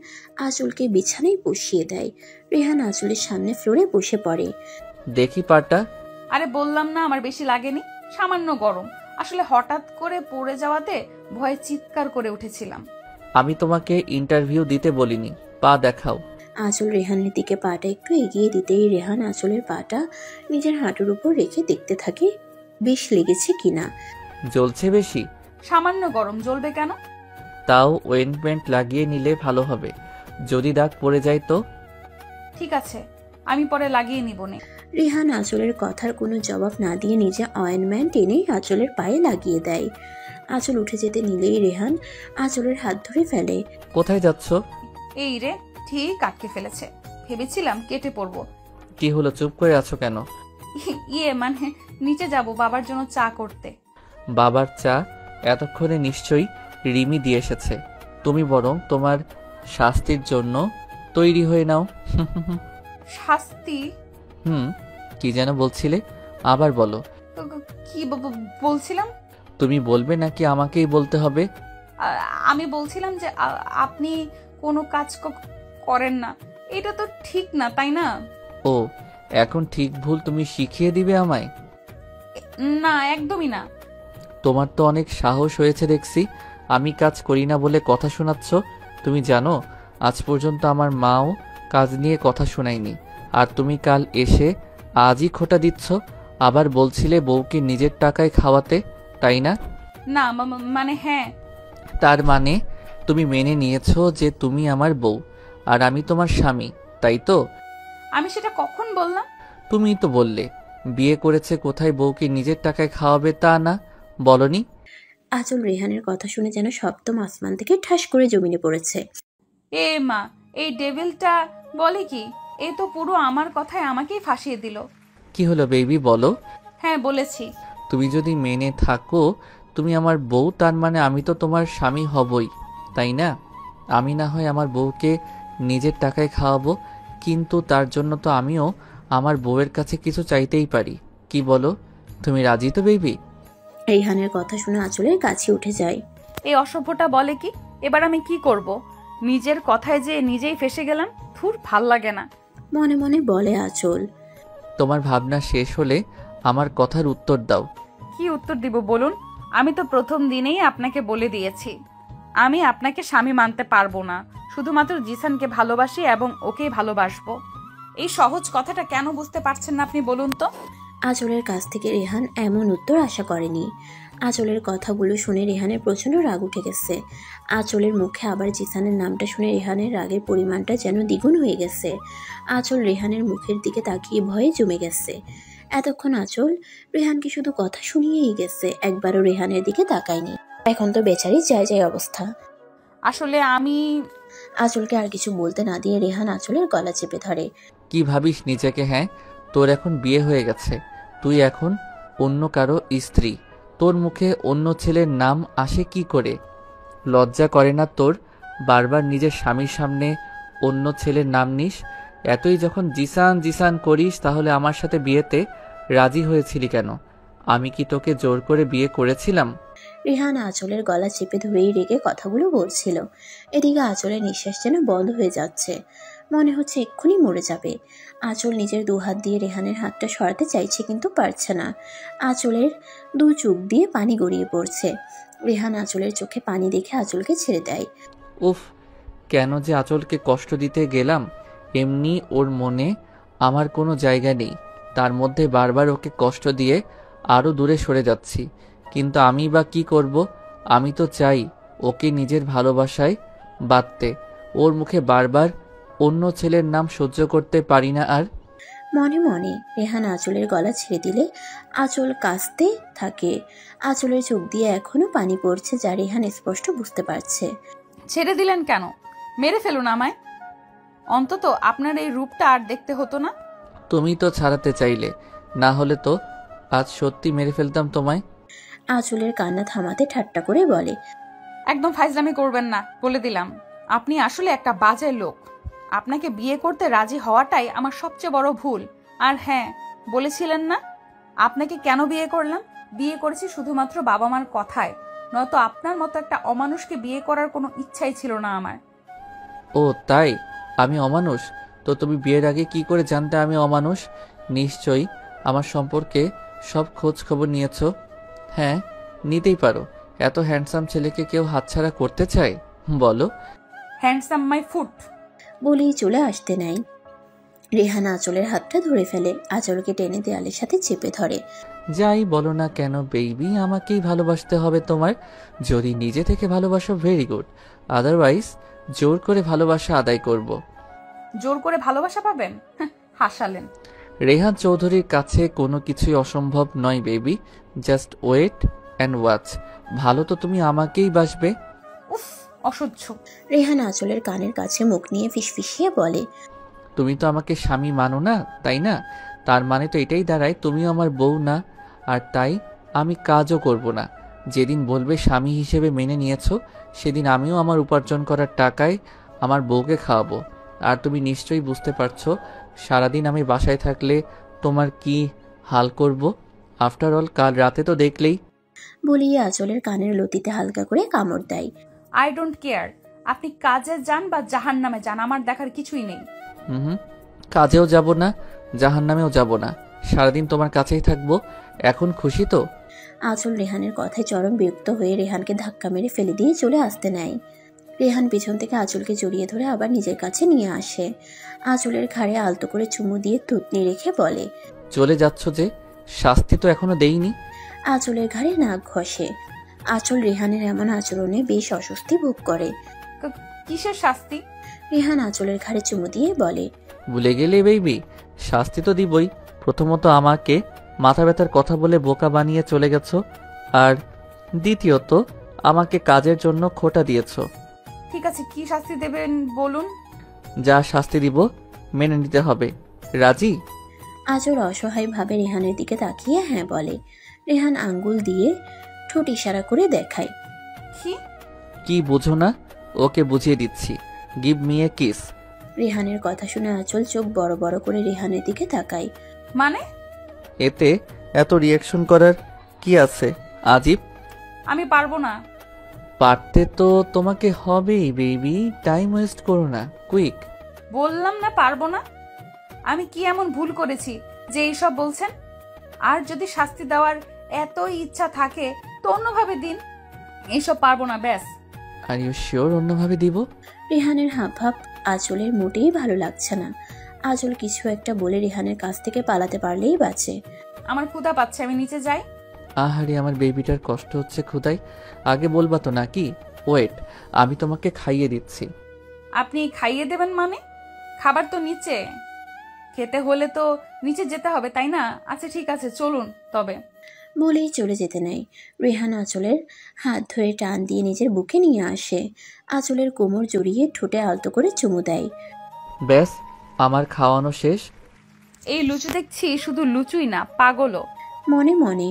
আঁচলকে বিছানায় বসিয়ে দেয়। রেহান আঁচলের সামনে ফ্লোরে বসে পড়ে। দেখি পাটা। আরে বললাম না আমার বেশি লাগেনি, সামান্য গরম। আসলে হঠাৎ করে পড়ে যাওয়াতে ভয়ে চিৎকার করে উঠেছিলাম। আমি তোমাকে ইন্টারভিউ দিতে বলিনি, পা দেখাও। আঁচল রেহানের দিকে পাটা একটু এগিয়ে দিতেই রেহান আঁচলের পাটা নিজের হাঁটুর উপর রেখে দেখতে থাকে বেশ লেগেছে কিনা। জ্বলছে বেশি? সামান্য গরম, জ্বলবে কেন? তাও ওয়েন্টমেন্ট লাগিয়ে নিলে ভালো হবে, যদি দাগ পড়ে যায় তো। ঠিক আছে, আমি পরে লাগিয়ে নিব নে। রেহান আঁচলের কথার কোনো জবাব না দিয়ে নিজে অয়েনমেন্ট এনে আঁচলের পায়ে লাগিয়ে দেয়। আঁচল উঠে যেতে নিলেই রেহান আঁচলের হাত ধরে ফেলে। কোথায় যাচ্ছ? এই রে, ঠিক আটকে ফেলেছে, ভেবেছিলাম কেটে পড়বো। কি হলো, চুপ করে আছো কেন? মানে নিচে যাব বাবার জন্য চা করতে। বাবার চা? এতক্ষণে নিশ্চয়ই রিমি দিয়ে এসেছে। তুমি বরং তোমার শাস্তির জন্য তৈরি হয়ে নাও। শাস্তি? কি যেন বলছিলে, আবার বলো। কি বলছিলাম? তুমি বলবে নাকি আমাকেই বলতে হবে? আমি বলছিলাম যে আপনি কোনো কাজ করেন না, এটা তো ঠিক না, তাই না? ও, এখন ঠিক ভুল তুমি শিখিয়ে দিবে আমায়? না, একদমই না। তোমার তো অনেক সাহস হয়েছে দেখছি, আমি কাজ করি না বলে কথা শোনাচ্ছ। তুমি জানো, আজ পর্যন্ত আমার মাও কাজ নিয়ে কথা শোনায়নি, আর তুমি কাল এসে আজই খোঁটা দিচ্ছ। আবার বলছিলে বউকে নিজের টাকায় খাওয়াতে, তাই না? না মানে হ্যাঁ। তার মানে তুমি মেনে নিয়েছো যে তুমি আমার বউ আর আমি তোমার স্বামী, তাই তো? আমি সেটা কখন বললাম? তুমিই তো বললে বিয়ে করেছে, কোথায় বউকে নিজের টাকায় খাওয়াবে তা না, বলনি? আঁচল রেহানের কথা শুনে যেন সপ্তম আসমান থেকে ঠাস করে জমিনে পড়েছে। এ মা, এই ডেভিলটা বলে কি? এ তো পুরো আমার কথায় আমাকেই ফাঁসিয়ে দিল। কি হলো বেবি, বলো। হ্যাঁ বলেছি। তুমি যদি মেনে থাকো তুমি আমার বউ, তার মানে আমি তো তোমার স্বামী হবই, তাই না? আমি না হয় আমার বউকে নিজের টাকায় খাওয়াবো, কিন্তু তার জন্য তো আমিও আমার বউয়ের কাছে কিছু চাইতেই পারি। কি বলো, তুমি রাজি তো বেবি? রেহানের কথা শুনে আঁচলের কাছে উঠে যায়। এই অসভ্যটা বলে কি? এবার আমি কি করব? নিজের কথায় যে নিজেই ফেসে গেলাম। থুর, ভাল লাগে না। মনে মনে বলে আঁচল। তোমার ভাবনা শেষ হলে আমার কথার উত্তর দাও। কি উত্তর দিব বলুন? আমি তো প্রথম দিনেই আপনাকে বলে দিয়েছি আমি আপনাকে স্বামী মানতে পারবো না, শুধুমাত্র জিসানকে ভালোবাসি এবং ওকেই ভালোবাসবো। এই সহজ কথাটা কেন বুঝতে পারছেন না আপনি বলুন তো? আঁচলের কাছ থেকে রেহান এমন উত্তর আশা করেনি। আঁচলের কথাগুলো শুনে রেহানের প্রচণ্ড রাগ উঠে গেছে। আঁচলের মুখে আবার জিসানের নামটা শুনে রেহানের রাগের পরিমাণটা যেন দ্বিগুণ হয়ে গেছে। আঁচল রেহানের মুখের দিকে তাকিয়ে ভয়ে জমে গেছে। এতক্ষণ আঁচল রেহানকে শুধু কথা শুনিয়েই গেছে, একবারও রেহানের দিকে তাকায়নি। এখন তো বেচারি যায় যায় অবস্থা। আসলে আমি আঁচলকে আর কিছু বলতে না দিয়ে রেহান আঁচলের গলা চেপে ধরে। কি ভাবিস নিজেকে? হ্যাঁ, তোর এখন বিয়ে হয়ে গেছে, তুই এখন অন্য কারো স্ত্রী। তোর মুখে অন্য ছেলের নাম আসে কি করে? লজ্জা করে না তোর বারবার নিজের স্বামীর সামনে অন্য ছেলের নাম নিস? এতই যখন জিসান জিসান করিস তাহলে আমার সাথে বিয়েতে রাজি হয়েছিলি কেন? আমি কি তোকে জোর করে বিয়ে করেছিলাম? রেহান আঁচলের গলা চেপে ধরেই রেগে কথাগুলো বলছিল। এদিকে আঁচলের নিঃশ্বাস যেন বন্ধ হয়ে যাচ্ছে, মনে হচ্ছে এক্ষুনি মরে যাবে। আঁচল নিজের দু হাত দিয়ে রেহানের হাতটা সরাতে চাইছে কিন্তু পারছে না। আঁচলের দু চোখ দিয়ে পানি গড়িয়ে পড়ছে। রেহান আঁচলের চোখে পানি দেখে আঁচলকে ছেড়ে দেয়। উফ, কেন যে আঁচলকে কষ্ট দিতে গেলাম। এমনি ওর মনে আমার কোনো জায়গা নেই, তার মধ্যে বারবার ওকে কষ্ট দিয়ে আরও দূরে সরে যাচ্ছি। কিন্তু আমি বা কি করব? আমি তো চাই ওকে নিজের ভালোবাসায় বাঁধতে। ওর মুখে বারবার অন্য ছেলের নাম সহ্য করতে পারি না আর। মনে মনে রেহান আঁচলের গলা ছেড়ে দিলে আঁচল কাঁচতে থাকে। আঁচলের চোখ দিয়ে এখনো পানি পড়ছে, যা রেহান স্পষ্ট বুঝতে পারছে। ছেড়ে দিলেন কেন? মেরে ফেলুন আমায়, অন্তত আপনার এই রূপটা আর দেখতে হতো না। তুমি তো ছাড়াতে চাইলে, না হলে তো আজ সত্যি মেরে ফেলতাম তোমায়। আঁচলের কান্না থামাতে ঠাট্টা করে বলে। একদম ফাইজলামি করবেন না, বলে দিলাম। আপনি আসলে একটা বাজে লোক। আপনাকে বিয়ে করতে রাজি হওয়াটাই আমার সবচেয়ে বড় ভুল। আর হ্যাঁ, বলেছিলেন না আপনাকে কেন বিয়ে করলাম? বিয়ে করেছি শুধুমাত্র বাবা মার কথায়, নয়তো আপনার মতো একটা অমানুষকে বিয়ে করার কোনো ইচ্ছাই ছিল না আমার। ও তাই? আমি অমানুষ? তো তুমি বিয়ের আগে কি করে জানতে আমি অমানুষ? নিশ্চয়ই আমার সম্পর্কে সব খোঁজ খবর নিয়েছো। হ্যাঁ, নিতেই পারো। এত হ্যান্ডসাম ছেলেকে কেউ হাতছাড়া করতে চায়? বলো। Handsome my foot. বলেই চলে আসতে নাই। রেহান আঁচলের হাতটা ধরে ফেলে, আঁচলকে টেনে দেয়ালের সাথে চেপে ধরে। যাই বলো না কেন বেবি, আমাকেই ভালোবাসতে হবে তোমার। যদি নিজে থেকে ভালোবাসো ভেরি গুড, আদারওয়াইজ জোর করে ভালোবাসা আদায় করব। জোর করে ভালোবাসা পাবেন? হাসালেন। রেহান চৌধুরীর কাছে কোনো কিছুই অসম্ভব নয় baby, just wait and watch. ভালো তো তুমি আমাকেই বাসবে। উফ, অসহ্য। রেহান আঁচলের কানের কাছে মুখ নিয়ে ফিসফিসিয়ে বলে। তুমি তো আমাকে স্বামী মানো না, তাই না? তার মানে তো এটাই দাঁড়ায় তুমিও আমার বউ না। আর তাই আমি কাজও করব না। যেদিন বলবে স্বামী হিসেবে মেনে নিয়েছো, সেদিন আমিও আমার উপার্জন করার টাকায় আমার বউকে খাওয়াবো। আর তুমি নিশ্চয়ই বুঝতে পারছো সারাদিন আমি বাসায় থাকলে তোমার কি হাল করব। আফটার অল কাল রাতে তো দেখলেই। বলিয়ে আঁচলের কানের লতিতে হালকা করে কামড় দেয়। আই ডোন্ট কেয়ার, আপনি কাজে যান বা জাহান্নামে যান, আমার দেখার কিছুই নেই। হুম, কাজেও যাব না, জাহান্নামেও যাব না, সারাদিন তোমার কাছেই থাকবো। এখন খুশি তো? আঁচল রেহানের কথায় চরম বিরক্ত হয়ে রেহানকে ধাক্কা মেরে ফেলে দিয়ে চলে আসতে নেয়। রেহান পিছন থেকে আঁচলকে জড়িয়ে ধরে আবার নিজের কাছে নিয়ে আসে। আঁচলের ঘাড়ে আলতো করে চুমু দিয়ে থুতনি রেখে বলে। চলে যাচ্ছ যে? শাস্তি তো এখনো দেইনি। আঁচলের ঘাড়ে নাক ঘষে। আঁচল রেহানের এমন আচরণে বেশ অস্বস্তি ভোগ করে। কিসের শাস্তি? রেহান আঁচলের ঘাড়ে চুমু দিয়ে বলে। ভুলে গেলে বেবি, শাস্তি তো দিবই। প্রথমত আমাকে মাথা ব্যথার কথা বলে বোকা বানিয়ে চলে গেছো, আর দ্বিতীয়ত আমাকে কাজের জন্য খোটা দিয়েছো। ঠিক আছে, কি শাস্তি দেবেন বলুন। যা শাস্তি দিব মেনে নিতে হবে। রাজি? আঁচল অসহায়ভাবে রেহানের দিকে তাকিয়ে হ্যাঁ বলে। রেহান আঙ্গুল দিয়ে ঠোঁট ইশারা করে দেখায়। কি বোঝো না? ওকে বুঝিয়ে দিচ্ছি। Give me a kiss. রেহানের কথা শুনে আঁচল চোখ বড় বড় করে রেহানের দিকে তাকায়। মানে? এতে এত রিয়াকশন করার কি আছে আজিব? আমি পারবো না। পারতে তো তোমাকে হবেই বেবি, টাইম ওয়েস্ট করো না, কুইক। বললাম না পারবো না। আমি কি এমন ভুল করেছি যে এইসব বলছেন? আর যদি শাস্তি দেওয়ার এতই ইচ্ছা থাকে তো অন্যভাবে দিন। এইসব পারবো না, ব্যাস। আর ইউ শিওর অন্যভাবে দিব? রেহানের হাবভাব আঁচলের মোটেই ভালো লাগছে না। আঁচল কিছু একটা বলে রেহানের কাছ থেকে পালাতে পারলেই বাঁচে। আমার ক্ষুধা পাচ্ছে, আমি নিচে যাই। আহারে আমার বেবিটার কষ্ট হচ্ছে ক্ষুধায়। আগে বলবা তো নাকি? ওয়েট, আমি তোমাকে খাইয়ে দিচ্ছি। আপনি খাইয়ে দেবেন মানে? খাবার তো নিচে, খেতে হলে তো নিচে যেতে হবে, তাই না? আচ্ছা ঠিক আছে, চলুন তবে। বলেই চলে যেতে নেয়। রেহান আঁচলের হাত ধরে টান দিয়ে নিজের বুকে নিয়ে আসে। আঁচলের কোমর জড়িয়ে ঠোঁটে আলতো করে চুমু দেয়। ব্যাস, আমার খাওয়ানো শেষ। এই লুচু দেখছি শুধু লুচুই না, পাগলও। মনে মনে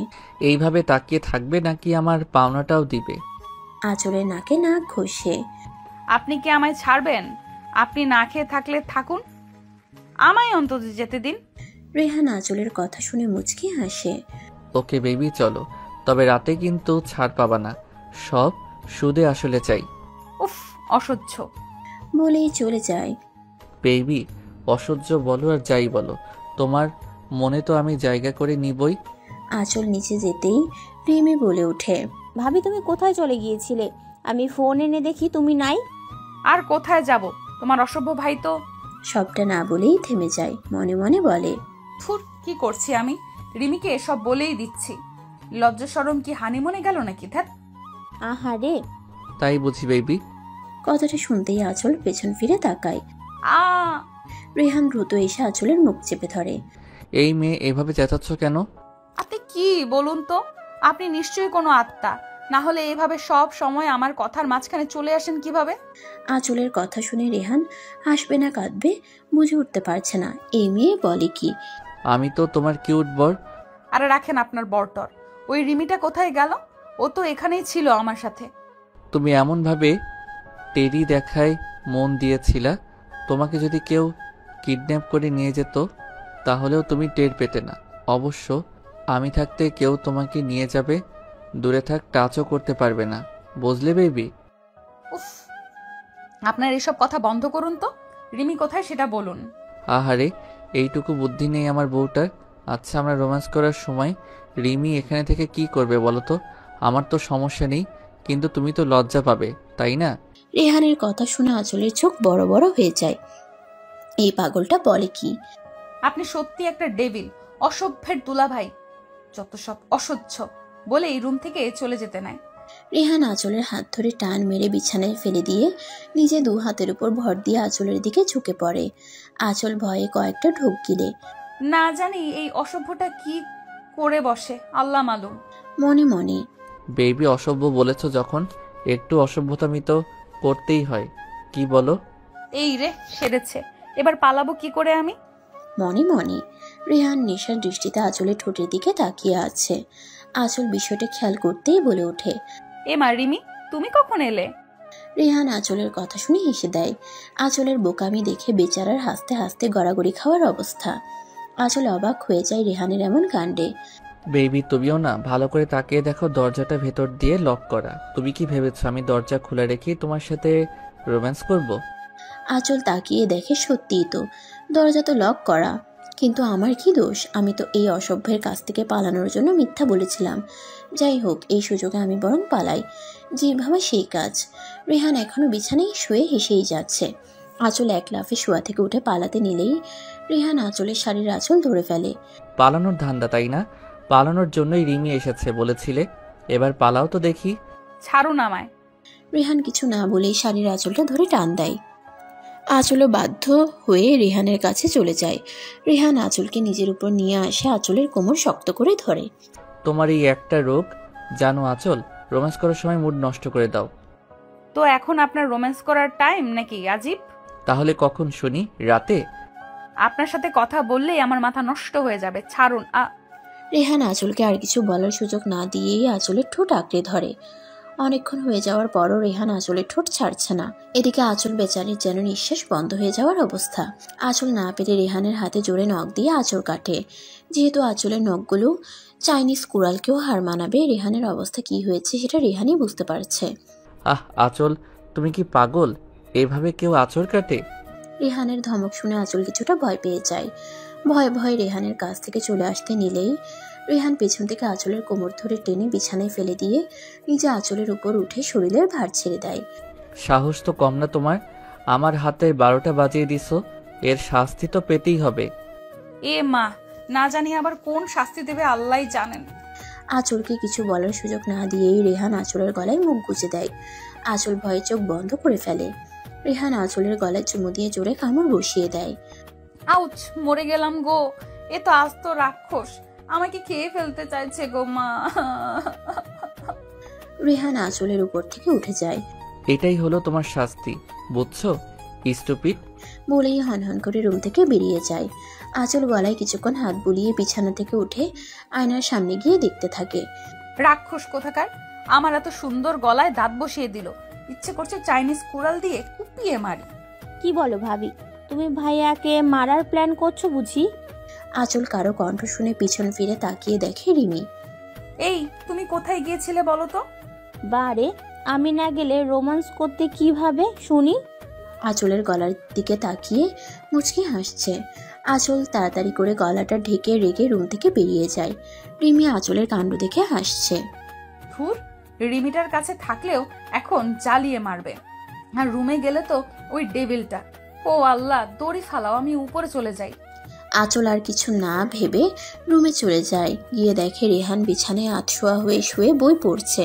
এইভাবে তাকিয়ে থাকবে নাকি আমার পাওনাটাও দিবে? আঁচলের নাকে নাক ঘষে। আপনি কি আমায় ছাড়বেন? আপনি না খেয়ে থাকলে থাকুন, আমায় অন্তত যেতে দিন। রেহান আঁচলের কথা শুনে মুচকি হাসে। ওকে বেবি, চলো। তবে রাতে কিন্তু ছাড় পাবা না, সব সুদে আসলে চাই। উফ, অসহ্য। বলেই চলে যায়। বেবি, অসহ্য বলো আর যাই বলো, তোমার মনে তো আমি জায়গা করে নিবই। আঁচল নিচে যেতেই রিমি বলে ওঠে। ভাবি তুমি কোথায় চলে গিয়েছিলে? আমি ফোন এনে দেখি তুমি নাই। আর কোথায় যাব? তোমার অসভ্য ভাই তো। সবটা না বলেই থেমে যায়। মনে মনে বলে, থুর, কি করছি আমি? রিমিকে এসব বলেই দিচ্ছি। লজ্জা শরম কি হানিমুনে গেল নাকি? ধ্যাত। আহারে, তাই বুঝি বেবি? কথাটা শুনতেই আঁচল পেছন ফিরে তাকায়। আ রেহান দ্রুত এসে আঁচলের মুখ চেপে ধরে। এই মেয়ে এভাবে চেঁচাচ্ছ কেন? আপনি কি বলুন তো? আপনি নিশ্চয়ই কোনো আত্মা, না হলে এভাবে সব সময় আমার কথার মাঝখানে চলে আসেন কিভাবে? আঁচলের কথা শুনে রেহান হাসবে না কাঁদবে বুঝে উঠতে পারছে না। এই মেয়ে বলে কি? আমি তো তোমার কিউট বর। আরে রাখেন আপনার বরটর। ওই রিমিটা কোথায় গেল? ও তো এখানেই ছিল আমার সাথে। তুমি এমনভাবে টেরি দেখায় মন দিয়েছিলা, তোমাকে যদি কেউ কিডন্যাপ করে নিয়ে যেত তাহলেও তুমি টের পেতে না। অবশ্য আমি থাকতে কেউ তোমাকে নিয়ে যাবে, দূরে থাক, টাচও করতে পারবে না, বুঝলে বেবি? উফ, আপনার এসব কথা বন্ধ করুন তো। রিমি কোথায় সেটা বলুন। আহারে, এইটুকু বুদ্ধি নেই আমার বউটার। আচ্ছা, আমরা রোম্যান্স করার সময় রিমি এখানে থেকে কি করবে বলো তো? আমার তো সমস্যা নেই, কিন্তু তুমি তো লজ্জা পাবে, তাই না? রেহানের কথা শুনে আঁচলের চোখ বড় বড় হয়ে যায়। এই পাগলটা বলে কি? আপনি সত্যি একটা ডেভিল, অসভ্যের দুলাভাই, যত সব অসহ্য। বলে এই রুম থেকে চলে যেতে নেয়। রেহান আঁচলের হাত ধরে টান মেরে বিছানায় ফেলে দিয়ে নিজে দু হাতের উপর ভর দিয়ে আঁচলের দিকে ঝুঁকে পড়ে। আঁচল ভয়ে কয়েকটা ঢোক গিলে। না জানি এই অসভ্যটা কি করে বসে, আল্লাহ মালুম। মনে মনে বেবি, অসভ্য বলেছ যখন, একটু অসভ্যতামি তো করতেই হয়, কি বলো? এই রে, সেরেছে। এবার পালাবো কি করে আমি? মনে মনে রেহান নেশার দৃষ্টিতে আঁচলের ঠোঁটের দিকে তাকিয়ে আছে। আঁচল বিষয়টা খেয়াল করতেই বলে ওঠে। এ মা, রিমি তুমি কখন এলে? রেহান আঁচলের কথা শুনে হেসে দেয়। আঁচলের বোকামি দেখে বেচারার হাসতে হাসতে গড়াগড়ি খাওয়ার অবস্থা। আঁচল অবাক হয়ে যায় রেহানের এমন কাণ্ডে। বেবি, তুমিও না, ভালো করে তাকিয়ে দেখো, দরজাটা ভেতর দিয়ে লক করা। তুমি কি ভেবেছো আমি দরজা খোলা রেখেই তোমার সাথে রোম্যান্স করব? আঁচল তাকিয়ে দেখে সত্যিই তো, দরজা তো লক করা। কিন্তু আমার কি দোষ? আমি তো এই অসভ্যের কাছ থেকে পালানোর জন্য মিথ্যা বলেছিলাম। যাই হোক, এই সুযোগে আমি বরং পালাই। যে ভাবা সেই কাজ। রেহান এখনো বিছানায় শুয়ে হেসেই যাচ্ছে। আঁচল এক লাফে শোয়া থেকে উঠে পালাতে নিলেই রেহান আঁচলের শাড়ির আঁচল ধরে ফেলে। পালানোর ধান্দা, তাই না? পালানোর জন্যই রিমি এসেছে বলেছিলে, এবার পালাও তো দেখি। ছাড়ুন আমায়। রেহান কিছু না বলেই শাড়ির আঁচলটা ধরে টান দেয়। আঁচলও বাধ্য হয়ে রেহানের কাছে চলে যায়। রেহান আঁচলকে নিজের উপর নিয়ে আসে, আঁচলের কোমর শক্ত করে ধরে। তোমার এই একটা রোগ জানো আঁচল, রোম্যান্স করার সময় মুড নষ্ট করে দাও। তো এখন আপনার রোম্যান্স করার টাইম নাকি আজিব? তাহলে কখন শুনি? রাতে? আপনার সাথে কথা বললেই আমার মাথা নষ্ট হয়ে যাবে, ছাড়ুন। রেহান আঁচলকে আর কিছু বলার সুযোগ না দিয়েই আঁচলের ঠোঁট আঁকড়ে ধরে। অনেকক্ষণ হয়ে যাওয়ার পরও রেহান আঁচলের ঠোঁট ছাড়ছে না। এদিকে আঁচল বেচারির যেন নিঃশ্বাস বন্ধ হয়ে যাওয়ার অবস্থা। আঁচল না পেরে রেহানের হাতে জোরে নখ দিয়ে আঁচল কাটে। যেহেতু আঁচলের নখগুলো চাইনিজ কুড়ালকেও হার মানাবে, রেহানের অবস্থা কি হয়েছে সেটা রেহানই বুঝতে পারছে। আহ আঁচল, তুমি কি পাগল? এভাবে কেউ আঁচল কাটে? রেহানের ধমক শুনে আঁচল কিছুটা ভয় পেয়ে যায়। ভয়ে ভয়ে রেহানের কাছ থেকে চলে আসতে নিলেই রেহান পেছন থেকে আঁচলের কোমর ধরে টেনে বিছানায় ফেলে দিয়ে নিজে আঁচলের উপর উঠে শরীরের ভার ছেড়ে দেয়। সাহস তো কম না তোমার, আমার হাতে 12টা বাজিয়ে দিছো, এর শাস্তি তো পেতেই হবে। এ মা, না জানি আবার কোন শাস্তি দেবে আল্লাহই জানেন। আঁচলকে কিছু বলার সুযোগ না দিয়েই রেহান আঁচলের গলায় মুখ গুজে দেয়। আঁচল ভয়ে চোখ বন্ধ করে ফেলে। রেহান আঁচলের গলায় চুমু দিয়ে জোরে কামড় বসিয়ে দেয়। আউচ, মরে গেলাম গো। এ তো আস্ত রাক্ষস। আমাকে খেয়ে ফেলতে চাইছে গো মা। রেহান আঁচলের উপর থেকে উঠে যায়। এটাই হলো তোমার শাস্তি, বুঝছো স্টুপিড? বলেই হনহন করে রুম থেকে বেরিয়ে যায়। আঁচল গলায় কিছুক্ষণ হাত বুলিয়ে বিছানা থেকে উঠে আয়নার সামনে গিয়ে দেখতে থাকে। রাক্ষস কোথাকার, আমার এত সুন্দর গলায় দাঁত বসিয়ে দিল। ইচ্ছে করছে চাইনিজ কুড়াল দিয়ে কুপিয়ে মারি। কি বলো ভাবি, তুমি ভাইয়াকে মারার প্ল্যান করছো বুঝি? আঁচল কারো কণ্ঠ শুনে পিছন ফিরে তাকিয়ে দেখে রিমি। এই তুমি কোথায় গিয়েছিলে বলো তো? বারে, আমি না গেলে রোমান্স করতে কিভাবে শুনি? আঁচলের গলার দিকে তাকিয়ে মুচকি হাসছে। আঁচল তাড়াতাড়ি করে গলাটা ঢেকে রেখে রুম থেকে বেরিয়ে যায়। রিমি আঁচলের কাণ্ড দেখে হাসছে। ধুর, রিমিটার কাছে থাকলেও এখন জ্বালিয়ে মারবে। আর রুমে গেলে তো ওই ডেভিলটা। ও আল্লাহ, দড়ি ফালাও, আমি উপরে চলে যাই। আঁচল আর কিছু না ভেবে রুমে চলে যায়। গিয়ে দেখে রেহান বিছানায় আধশোয়া হয়ে শুয়ে বই পড়ছে।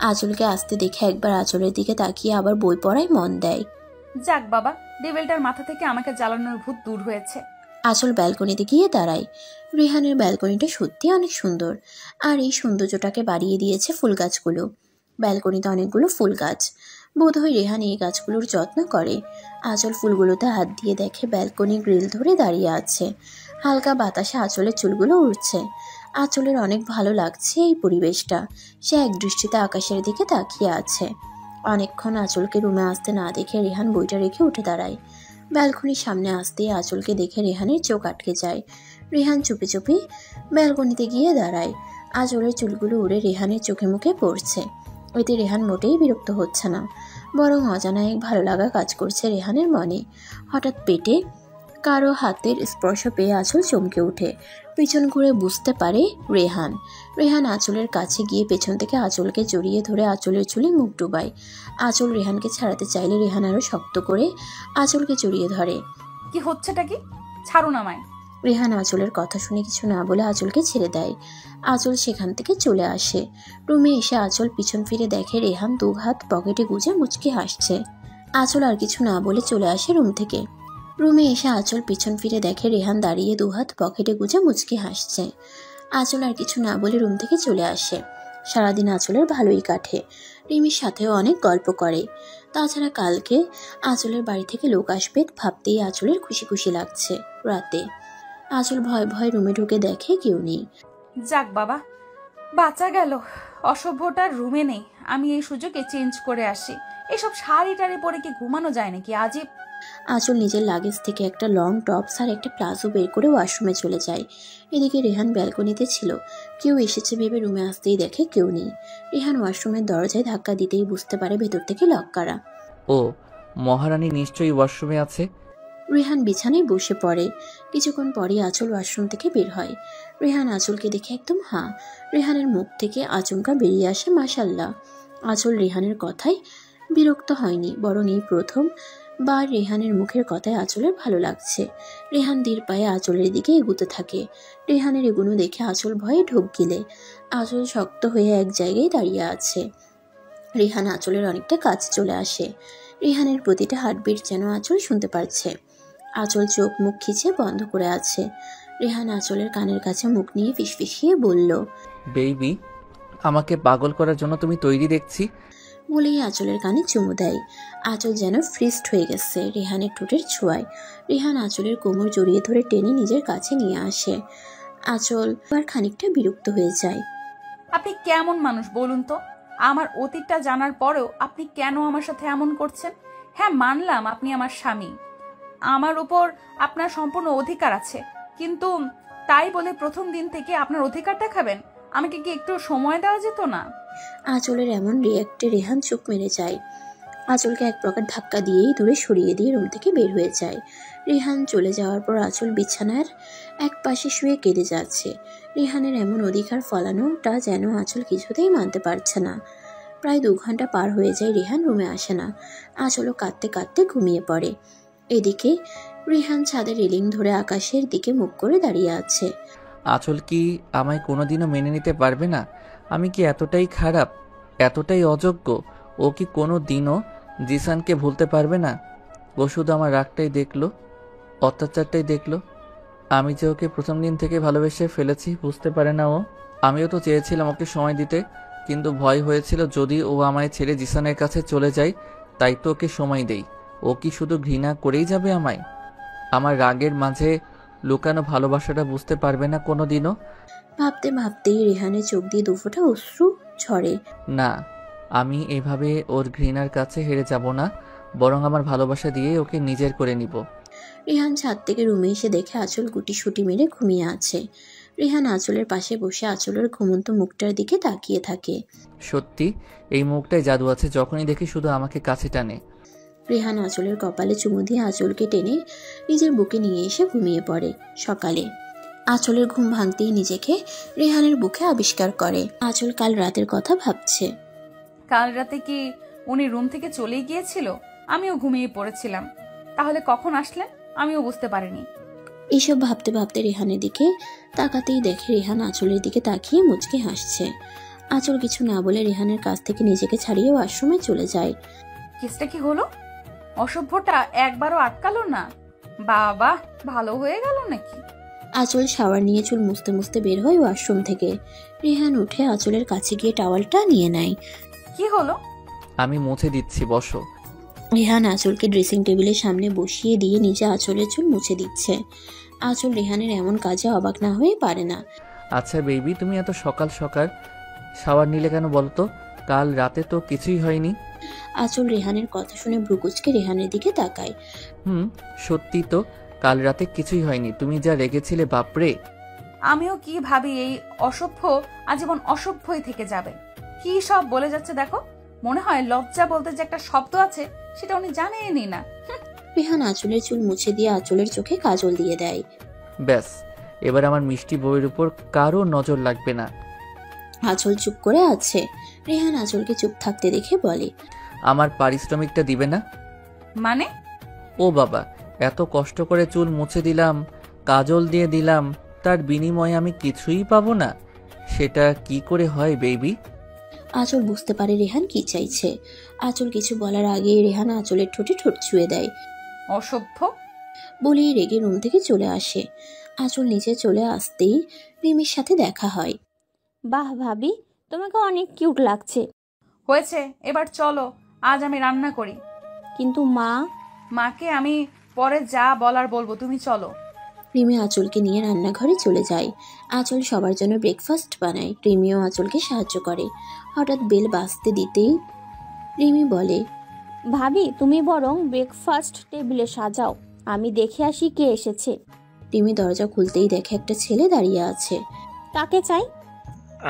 আঁচলকে আসতে দেখে একবার আঁচলের দিকে তাকিয়ে আবার বই পড়ায় মন দেয়। যাক বাবা, ডেভিলটার মাথা থেকে আমাকে জ্বালানোর ভূত দূর হয়েছে। আঁচল ব্যালকনিতে গিয়ে দাঁড়ায়। রেহানের ব্যালকনিটা সত্যি অনেক সুন্দর, আর এই সৌন্দর্যটাকে বাড়িয়ে দিয়েছে ফুল গাছগুলো। ব্যালকনিতে অনেকগুলো ফুল গাছ। বোধহয় রেহান এই গাছগুলোর যত্ন করে। আঁচল ফুলগুলোতে হাত দিয়ে দেখে ব্যালকনি গ্রিল ধরে দাঁড়িয়ে আছে। হালকা বাতাসে আঁচলের চুলগুলো উড়ছে। আঁচলের অনেক ভালো লাগছে এই পরিবেশটা। সে এক দৃষ্টিতে আকাশের দিকে তাকিয়ে আছে। অনেকক্ষণ আঁচলকে রুমে আসতে না দেখে রেহান বইটা রেখে উঠে দাঁড়ায়। ব্যালকনির সামনে আসতেই আঁচলকে দেখে রেহানের চোখ আটকে যায়। রেহান চুপি চুপি ব্যালকনিতে গিয়ে দাঁড়ায়। আঁচলের চুলগুলো উড়ে রেহানের চোখে মুখে পড়ছে। এতে রেহান মোটেই বিরক্ত হচ্ছে না, বরং অজানা এক ভালো লাগা কাজ করছে রেহানের মনে। হঠাৎ পেটে কারো হাতের স্পর্শ পেয়ে আঁচল চমকে ওঠে। পিছন ঘুরে বুঝতে পারে রেহান। রেহান আঁচলের কাছে গিয়ে পেছন থেকে আঁচলকে জড়িয়ে ধরে আঁচলের চুলে মুখ ডুবায়। আঁচল রেহানকে ছাড়াতে চাইলে রেহান আরও শক্ত করে আঁচলকে জড়িয়ে ধরে। কি হচ্ছেটা কি? ছাড়ুন আমায়। রেহান আঁচলের কথা শুনে কিছু না বলে আঁচলকে ছেড়ে দেয়। আঁচল সেখান থেকে চলে আসে। রুমে এসে আঁচল পিছন ফিরে দেখে রেহান দু হাত পকেটে গুজে মুচকি হাসছে। আঁচল আর কিছু না বলে চলে আসে রুম থেকে। রুমে এসে আঁচল পিছন ফিরে দেখে রেহান দাঁড়িয়ে দু হাত পকেটে গুজে মুচকি হাসছে। আঁচল আর কিছু না বলে রুম থেকে চলে আসে। সারাদিন আঁচলের ভালোই কাটে। রিমির সাথেও অনেক গল্প করে। তাছাড়া কালকে আঁচলের বাড়ি থেকে লোক আসবে ভাবতেই আঁচলের খুশি খুশি লাগছে। রাতে আঁচল ভয় ভয় রুমে ঢুকে দেখে কেউ নেই। যাক বাবা, বাঁচা গেল। অসভ্যটার রুমে নেই। আমি এই সুযোগে চেঞ্জ করে আসি। এসব শাড়ি টাড়ি পরে কি ঘুমানো যায় নাকি? আজীব। আঁচল নিজের লাগেজ থেকে একটা লং টপস আর একটা প্লাজো বের করে ওয়াশরুমে চলে যায়। এদিকে রেহান ব্যালকনিতে ছিল। কেউ এসেছে ভেবে রুমে আসতেই দেখে কেউ নেই। রেহান ওয়াশরুমের দরজায় ধাক্কা দিতেই বুঝতে পারে ভেতর থেকে লক করা। ও, মহারানী নিশ্চয়ই ওয়াশরুমে আছে। রেহান বিছানায় বসে পড়ে। কিছুক্ষণ পরে আঁচল ওয়াশরুম থেকে বের হয়। রেহান আঁচলকে দেখে একদম হাঁ। রেহানের মুখ থেকে আচমকা বেরিয়ে আসে মাশাল্লাহ। আঁচল রেহানের কথায় বিরক্ত হয়নি, বরং এই প্রথম বা রেহানের মুখের কথায় আঁচলের ভালো লাগছে। রেহান ধীর পায়ে আঁচলের দিকে এগুতে থাকে। রেহানের এগুনো দেখে আঁচল ভয়ে ঢোক গিলে। আঁচল শক্ত হয়ে এক জায়গায় দাঁড়িয়ে আছে। রেহান আঁচলের অনেকটা কাছে চলে আসে। রেহানের প্রতিটা হার্টবিট যেন আঁচল শুনতে পারছে। আঁচল চোখ মুখ খিচে বন্ধ করে আছে। রেহান আঁচলের কানের কাছে মুখ নিয়ে ফিসফিসিয়ে বলল, বেবি, আমাকে পাগল করার জন্য তুমি তৈরি দেখছি। বলেই আঁচলের কানে চুমু দেয়। আঁচল যেন ফ্রিস্ট হয়ে গেছে রেহানের ঠোঁটের ছোঁয়ায়। রেহান আঁচলের কোমর জড়িয়ে ধরে টেনে নিজের কাছে নিয়ে আসে। আঁচল আর খানিকটা বিরক্ত হয়ে যায়। আপনি কেমন মানুষ বলুন তো? আমার অতীতটা জানার পরেও আপনি কেন আমার সাথে এমন করছেন? হ্যাঁ, মানলাম আপনি আমার স্বামী, আমার উপর আপনার সম্পূর্ণ অধিকার আছে, কিন্তু তাই বলে প্রথম দিন থেকে আপনার অধিকার দেখাবেন? আমাকে কি একটু সময় দেওয়া যেত না? আঁচলের এমন রিয়াক্টে রেহান চুপ মেরে যায়। আঁচলকে এক প্রকার ধাক্কা দিয়েই দূরে সরিয়ে দিয়ে রুম থেকে বের হয়ে যায়। রেহান চলে যাওয়ার পর আঁচল বিছানার এক পাশে শুয়ে কেঁদে যাচ্ছে। রেহানের এমন অধিকার ফলানোটা যেন আঁচল কিছুতেই মানতে পারছে না। প্রায় 2 ঘন্টা পার হয়ে যায়, রেহান রুমে আসে না। আঁচলও কাঁদতে কাঁদতে ঘুমিয়ে পড়ে। এদিকে রেহান ছাদের রেলিং ধরে আকাশের দিকে মুখ করে দাঁড়িয়ে আছে। আঁচল কি আমায় কোনোদিনও মেনে নিতে পারবে না? আমি কি এতটাই খারাপ, এতটাই অযোগ্য? ও কি কোনো দিনও জিসানকে ভুলতে পারবে না? ও শুধু আমার রাগটাই দেখলো, অত্যাচারটাই দেখলো, আমি যে ওকে প্রথম দিন থেকে ভালোবেসে ফেলেছি বুঝতে পারে না ও। আমিও তো চেয়েছিলাম ওকে সময় দিতে, কিন্তু ভয় হয়েছিল যদি ও আমায় ছেড়ে জিসানের কাছে চলে যায়, তাই তো ওকে সময় দেই। ও কি শুধু ঘৃণা করেই যাবে আমায়? আমার রাগের মাঝে লুকানো ভালোবাসাটা বুঝতে পারবে না কোনো দিনও? ভাবতে ভাবতেই রেহানের চোখ দিয়ে দুফোঁটা অশ্রু ঝরে। না, আমি এভাবে ওর ঘৃণার কাছে হেরে যাব না, বরং আমার ভালোবাসা দিয়ে ওকে নিজের করে নিব। রেহান ছাদ থেকে রুমে এসে দেখে আঁচল গুটিসুটি মেরে ঘুমিয়ে আছে। রেহান আঁচলের পাশে বসে আঁচলের ঘুমন্ত মুখটার দিকে তাকিয়ে থাকে। সত্যি এই মুখটায় জাদু আছে, যখনই দেখি শুধু আমাকে কাছে টানে। রেহান আঁচলের কপালে চুমু দিয়ে আঁচলকে টেনে নিজের বুকে নিয়ে এসে ঘুমিয়ে পড়ে। সকালে আঁচলের ঘুম ভাঙতেই নিজেকে রেহানের বুকে আবিষ্কার করে। আঁচল কাল রাতের কথা ভাবছে। কাল রাতে কি উনি রুম থেকে চলেই গিয়েছিল? আমিও ঘুমিয়ে পড়েছিলাম। তাহলে কখন আসলেন আমিও বুঝতে পারিনি। এইসব ভাবতে ভাবতে রেহানের দিকে তাকাতেই দেখে রেহান আঁচলের দিকে তাকিয়ে মুচকে হাসছে। আঁচল কিছু না বলে রেহানের কাছ থেকে নিজেকে ছাড়িয়ে ওয়াশরুমে চলে যায়। কেসটা কি হলো? অসভ্যটা একবারও আটকালো না? বাবা, ভালো হয়ে গেল নাকি? আঁচল শাওয়ার নিয়ে চুল মুছতে মুছতে বের হয় ওয়াশরুম থেকে। রেহান উঠে আঁচলের কাছে গিয়ে টাওয়ালটা নিয়ে নেয়। কি হলো? আমি মুছে দিচ্ছি, বসো। রেহান আঁচলকে ড্রেসিং টেবিলের সামনে বসিয়ে দিয়ে নিজে আঁচলের চুল মুছে দিচ্ছে। আঁচল রেহানের এমন কাজে অবাক না হয়ে পারে না। আচ্ছা বেবি, তুমি এত সকাল সকাল শাওয়ার নিলে কেন বলো তো? কাল রাতে তো কিছুই হয়নি। আঁচল রেহানের কথা শুনে ভ্রুকুচকে রেহানের দিকে তাকায়। সত্যি তো, কাল রাতে কিছুই হয়নি। তুমি যা রেগেছিলে বাপরে। আমিও কি ভাবি, এই অসভ্য আজীবন অসভ্যই থেকে যাবে। কি সব বলে যাচ্ছে দেখো। মনে হয় লজ্জা বলতে যে একটা শব্দ আছে সেটা উনি জানেনই না। রেহান আঁচলের চুল মুছে দিয়ে আঁচলের চোখে কাজল দিয়ে দেয়। ব্যাস, এবার আমার মিষ্টি বউয়ের উপর কারো নজর লাগবে না। আঁচল চুপ করে আছে। রেহান আঁচলকে চুপ থাকতে দেখে বলে, আমার পারিশ্রমিকটা দিবে না? মানে? ও বাবা, এত কষ্ট করে চুল মুছে দিলাম, কাজল দিয়ে দিলাম, তার বিনিময়ে আমি কিছুই পাবো না? সেটা কি করে হয় বেবি? আঁচল বুঝতে পারে রেহান কি চাইছে। আঁচল কিছু বলার আগেই রেহান আঁচলের ঠোঁটে ঠোঁট ছুঁয়ে দেয়। অসভ্য বলেই রেগে রুম থেকে চলে আসে। আঁচল নিচে চলে আসতেই রিমির সাথে দেখা হয়। বাহ ভাবি, তোমাকে অনেক কিউট লাগছে। হয়েছে, এবার চলো, আজ আমি রান্না করি। কিন্তু মা? মাকে আমি পরে যা বলার বলবো, তুমি চলো। রিমি আঁচলকে নিয়ে রান্নাঘরে চলে যায়। আঁচল সবার জন্য ব্রেকফাস্ট বানায়। রিমিও আঁচলকে সাহায্য করে। হঠাৎ বেল বাজতে দিতেই রিমি বলে, ভাবি তুমি বরং ব্রেকফাস্ট টেবিলে সাজাও, আমি দেখে আসি কে এসেছে। রিমি দরজা খুলতেই দেখে একটা ছেলে দাঁড়িয়ে আছে। কাকে চাই?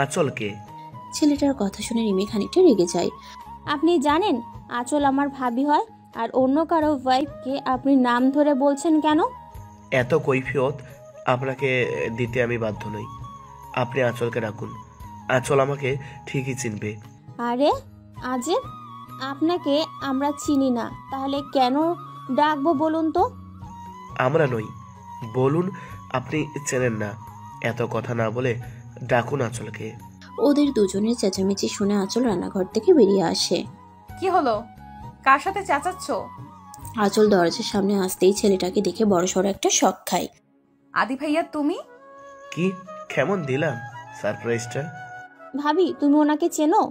আঁচলকে। ছেলেটার কথা শুনে রিমি খানিকটা রেগে যায়। আপনি জানেন আঁচল আমার ভাবি হয়, আর অন্য কারো ওয়াইফকে আপনি নাম ধরে বলছেন কেন? এত কৈফিয়ত আপনাকে দিতে আমি বাধ্য নই। আপনি আঁচলকে ডাকুন, আঁচল আমাকে ঠিকই চিনবে। আরে আজে, আপনাকে আমরা চিনি না, তাহলে কেন ডাকবো বলুন তো? আমরা নই, বলুন আপনি চেনেন না। এত কথা না বলে ডাকুন আঁচলকে। ওদের দুজনের চেঁচামেচি শুনে আঁচল রান্নাঘর থেকে বেরিয়ে আসে। কি হলো? কার সাথে চেঁচাচ্ছ? আঁচল দরজার সামনে আসতেই ছেলেটাকে দেখে বড়সড় একটা শক খায়। আদি ভাইয়া তুমি? কি কেমন দিলাম সারপ্রাইজটা? ভাবি তুমি ওনাকে চেনো?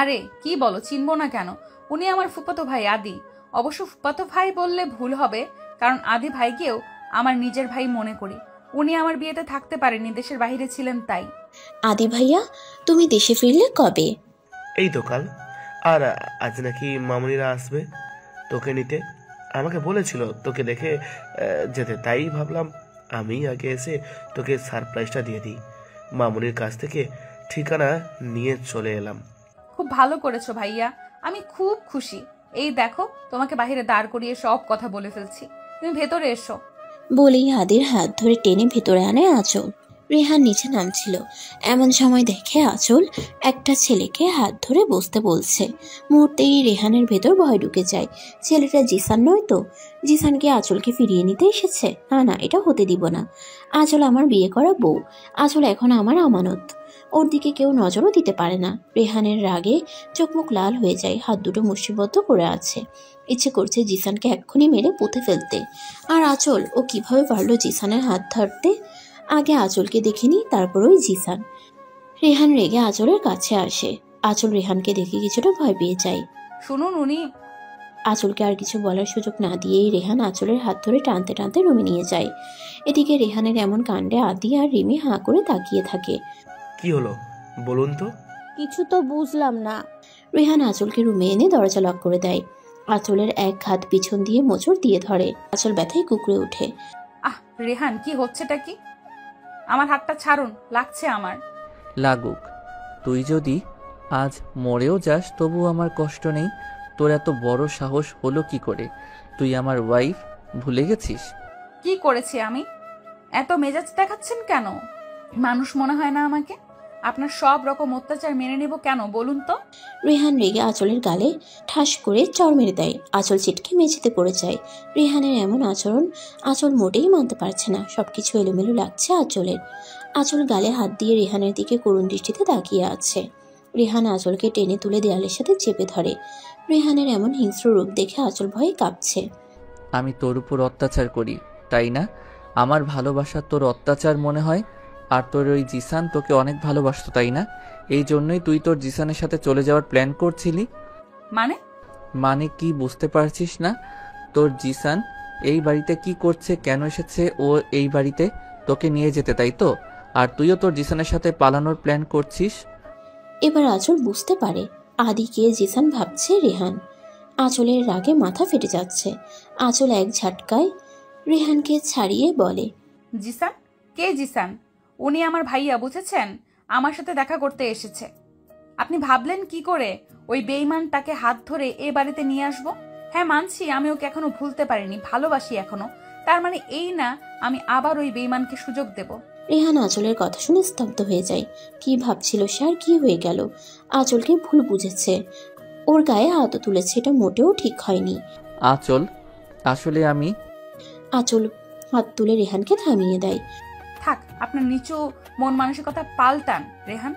আরে কি বলো, চিনবো না কেন? উনি আমার ফুফাতো ভাই আদি। অবশ্য ফুফাতো ভাই বললে ভুল হবে, কারণ আদি ভাইকেও আমার নিজের ভাই মনে করি। উনি আমার বিয়েতে থাকতে পারেননি, দেশের বাইরে ছিলেন তাই। আদি ভাইয়া, তুমি দেশে ফিরলে কবে? এই তো কাল। আর আজ নাকি মামুনিরা আসবে তোকে নিতে। আমাকে বলেছিল তোকে দেখে যেতে, তাই ভাবলাম আমি আগে এসে তোকে সারপ্রাইজটা দিয়ে দিই। মামুনির কাছ থেকে ঠিকানা নিয়ে চলে এলাম। খুব ভালো করেছো ভাইয়া, আমি খুব খুশি। এই দেখো, তোমাকে বাইরে দাঁড় করিয়ে সব কথা বলে ফেলছি, তুমি ভেতরে এসো। বলেই আদির হাত ধরে টেনে ভেতরে আনে আঁচল। রেহান নিচে নামছিল, এমন সময় দেখে আঁচল একটা ছেলেকে হাত ধরে বসতে বলছে। মুহূর্তেই রেহানের ভেতর ভয় ঢুকে যায়। ছেলেটা জিসান নয় তো? জিসানকে আঁচলকে ফিরিয়ে নিতে এসেছে? না না, এটা হতে দিব না। আঁচল আমার বিয়ে করা বউ, আঁচল এখন আমার আমানত, ওর দিকে কেউ নজরও দিতে পারে না। রেহানের রাগে চোখ মুখ লাল হয়ে যায়, হাত দুটো মুষ্টিবদ্ধ করে আছে। ইচ্ছে করছে জিসানকে এক্ষুনি মেরে পুঁতে ফেলতে। আর আঁচল, ও কিভাবে পারলো জিসানের হাত ধরতে? আগে আঁচলকে দেখিনি, তারপর ওই জিসান। রেহান রেগে আঁচলের কাছে আসে। আঁচল রেহানকে দেখে কিছুটা ভয় পেয়ে যায়। শুনুন, উনি আঁচলকে আর কিছু বলার সুযোগ না দিয়েই রেহান আঁচলের হাত ধরে টানতে টানতে রুমে নিয়ে যায়। এদিকে রেহানের এমন কাণ্ডে আদি আর রিমি হাঁ করে তাকিয়ে থাকে। কি হলো বলুন তো? কিছু তো বুঝলাম না। রেহান আঁচলকে রুমে এনে দরজা লক করে দেয়। আঁচলের এক হাত পিছন দিয়ে মোচড় দিয়ে ধরে। আঁচল ব্যথায় কুকড়ে ওঠে। রেহান, কি হচ্ছেটা কি? আমার হাতটা ছাড়ুন, লাগছে আমার। লাগুক, তুই যদি আজ মরেও যাস তবু আমার কষ্ট নেই। তোর এত বড় সাহস হলো কি করে? তুই আমার ওয়াইফ ভুলে গেছিস? কি করেছি আমি? এত মেজাজ দেখাচ্ছেন কেন? মানুষ মনে হয় না আমাকে? আপনার সব রকম অত্যাচার মেনে নেব কেন বলুন তো? রেহান রেগে আঁচলের গালে ঠাস করে চড় মেরে দেয়। আঁচল ছিটকে মেঝেতে পড়ে যায়। রেহানের এমন আচরণ আঁচল মোটেই মানতে পারছে না। সবকিছু এলোমেলো লাগছে আঁচলের। আঁচল গালে হাত দিয়ে রেহানের দিকে করুণ দৃষ্টিতে তাকিয়ে আছে। রেহান আঁচলকে টেনে তুলে দেয়ালের সাথে চেপে ধরে। রেহানের এমন হিংস্র রূপ দেখে আঁচল ভয়ে কাঁপছে। আমি তোর উপর অত্যাচার করি, তাই না? আমার ভালোবাসা তোর অত্যাচার মনে হয়? আর তোর ওই জিসান তোকে অনেক ভালোবাসতো, তাই না? এই জন্যই তুই তোর জিসানের সাথে চলে যাওয়ার প্ল্যান করছিলি। মানে কি বুঝতে পারছিস না? তোর জিসান এই বাড়িতে কি করছে, কেন এসেছে ও এই বাড়িতে? তোকে নিয়ে যেতে, তাই তো? আর তুইও তোর জিসানের সাথে পালানোর প্ল্যান করছিস। এবার আঁচল বুঝতে পারে আদিকে জিসান ভাবছে রেহান। আঁচলের রাগে মাথা ফেটে যাচ্ছে। আঁচল এক ঝাটকায় রেহানকে ছাড়িয়ে বলে, জিসান? কে জিসান? উনি আমার ভাইয়া, বুঝেছেন? আমার সাথে দেখা করতে এসেছে। আপনি ভাবলেন কি করে ওই বেঈমানটাকে হাত ধরে এ বাড়িতে নিয়ে আসবো? হ্যাঁ, মানছি আমি ওকে এখনো ভুলতে পারিনি, ভালোবাসি এখনো। তার মানে এই না আমি আবার ওই বেঈমানকে সুযোগ দেব। রেহান আঁচলের কথা শুনে স্তব্ধ হয়ে যায়। কি ভাবছিল সে আর কি হয়ে গেল? আঁচলকে ভুল বুঝেছে, ওর গায়ে হাত তুলেছে, এটা মোটেও ঠিক হয়নি। আঁচল, আসলে আমি... আঁচল হাত তুলে রেহানকে থামিয়ে দেয়। থাক, আপনার নিচু মন মানসিকতা পাল্টান রেহান,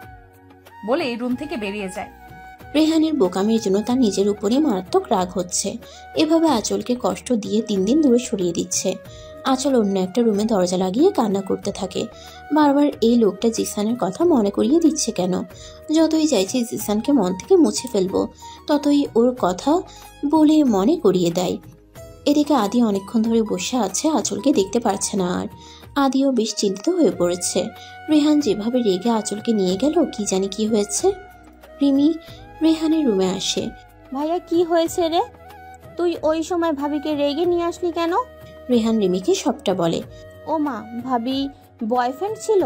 বলে এই রুম থেকে বেরিয়ে যায়। রেহানের বোকামির জন্য তার নিজের উপরে মারাত্মক রাগ হচ্ছে। এভাবে আঁচলকে কষ্ট দিয়ে দিন দিন দূরে সরিয়ে দিচ্ছে। আঁচল অন্য একটা রুমে দরজা লাগিয়ে কান্না করতে থাকে। বারবার এই লোকটা জিসানের কথা মনে করিয়ে দিচ্ছে কেন? যতই চাইছে জিসানকে মন থেকে মুছে ফেলবো, ততই ওর কথা বলে মনে করিয়ে দেয়। এদিকে আদি অনেকক্ষণ ধরে বসে আছে, আঁচলকে দেখতে পারছে না আর। আদিও বেশ চিন্তিত হয়ে পড়েছে। রেহান যেভাবে রেগে আঁচলকে নিয়ে গেল, কি জানি কি হয়েছে। রিমি রেহানের রুমে আসে। ভাইয়া, কি হয়েছে রে? তুই ওই সময় ভাবিকে রেগে নিয়ে আসলি কেন? রেহান রিমিকে সবটা বলে। ও মা, ভাবি বয়ফ্রেন্ড ছিল?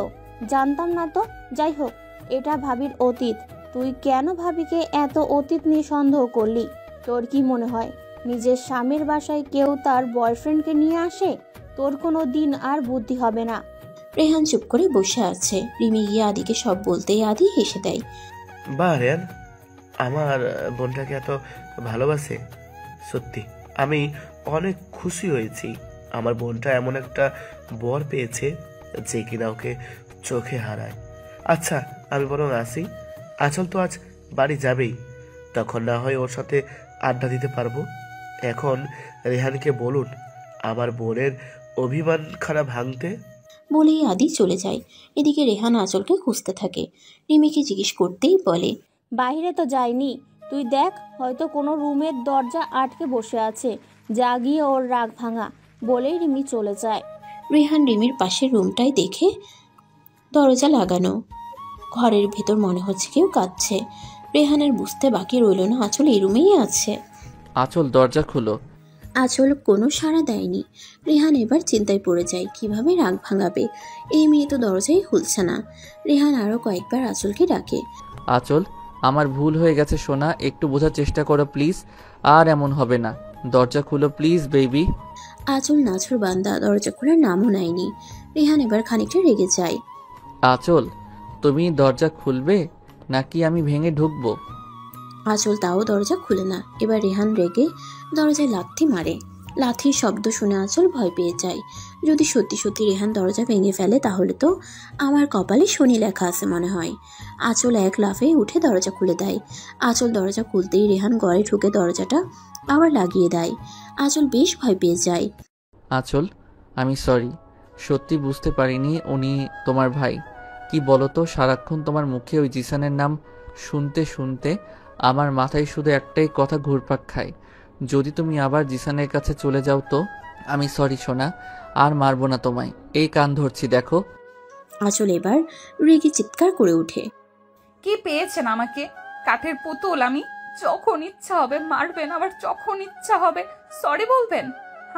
জানতাম না তো। যাই হোক, এটা ভাবির অতীত। তুই কেন ভাবিকে এত অতীত নিয়ে সন্দেহ করলি? তোর কি মনে হয় নিজের স্বামীর বাসায় কেউ তার বয়ফ্রেন্ডকে নিয়ে আসে? তোর কোনো দিন আর বুদ্ধি হবে না। রেহান চুপ করে বসে আছে। রিমি গিয়ে আদিকে সব বলতেই আদি হেসে দেয়। বাহ রেহান, আমার বোনটাকে এত ভালোবাসে। সত্যি আমি অনেক খুশি হয়েছি। আমার বোনটা এমন একটা বর পেয়েছে যে কিনা ওকে চোখে হারায়। আচ্ছা, আমি বরং আসি। আঁচল তো আজ বাড়ি যাবেই, তখন না হয় ওর সাথে আড্ডা দিতে পারবো। এখন রেহানকে বলুন আমার বোনের অভিমানখানা ভাঙতে। বলেই আদি চলে যায়। এদিকে রেহান আঁচলকে খুঁজতে থাকে। রিমিকে জিজ্ঞেস করতেই বলে, বাইরে তো যায়নি, তুই দেখ, হয়তো কোনো রুমের দরজা আটকে বসে আছে। যা গিয়ে ওর রাগ ভাঙা। বলেই রিমি চলে যায়। রেহান রিমির পাশের রুমটাই দেখে দরজা লাগানো। ঘরের ভেতর মনে হচ্ছে কেউ কাঁদছে। রেহানের বুঝতে বাকি রইল না আঁচল এই রুমেই আছে। আঁচল, দরজা খুলো। আঁচল কোনো সাড়া দেয়নি। রেহান এবার চিন্তায় পড়ে যায় কিভাবে রাগ ভাঙাবে। এই মেয়ে তো দরজাই খুলছে না। রেহান আরো কয়েকবার আঁচলকে ডাকে। আঁচল, আমার ভুল হয়ে গেছে সোনা, একটু বোঝার চেষ্টা করো প্লিজ। আর এমন হবে না, দরজা খুলো প্লিজ বেবি। আঁচল নাছর বান্দা দরজা খোলার নামও নেয়নি। রেহান এবার খানিকটা রেগে যায়। আঁচল, তুমি দরজা খুলবে নাকি আমি ভেঙে ঢুকবো? আঁচল তাও দরজা খুলে না। এবার রেহান রেগে দরজায় লাথি মারে। লাথির শব্দ শুনে আঁচল ভয় পেয়ে যায়। যদি সত্যি সত্যি রেহান দরজা ভেঙে ফেলে তাহলে তো আমার কপালে শনি লেখা আছে মনে হয়। আঁচল এক লাফে উঠে দরজা খুলে দেয়। আঁচল দরজা খুলতেই রেহান ঘরে ঢুকে দরজাটা আবার লাগিয়ে দেয়। আঁচল বেশ ভয় পেয়ে যায়। আঁচল, আমি সরি, সত্যি বুঝতে পারিনি উনি তোমার ভাই। কি বলো তো, সারাক্ষণ তোমার মুখে ওই জিসানের নাম শুনতে শুনতে আমার মাথায় শুধু একটাই কথা ঘুরপাক খায়, যদি তুমি আবার জিসানের কাছে চলে যাও তো। আমি সরি সোনা, আর মারবো না তোমায়, এই কান ধরছি দেখো। আঁচল এবার রেগে চিৎকার করে ওঠে। কি পেয়েছেন আমাকে? কাঠের পুতুল আমি? যখন ইচ্ছা হবে মারবেন, আবার যখন ইচ্ছা হবে সরি বলবেন।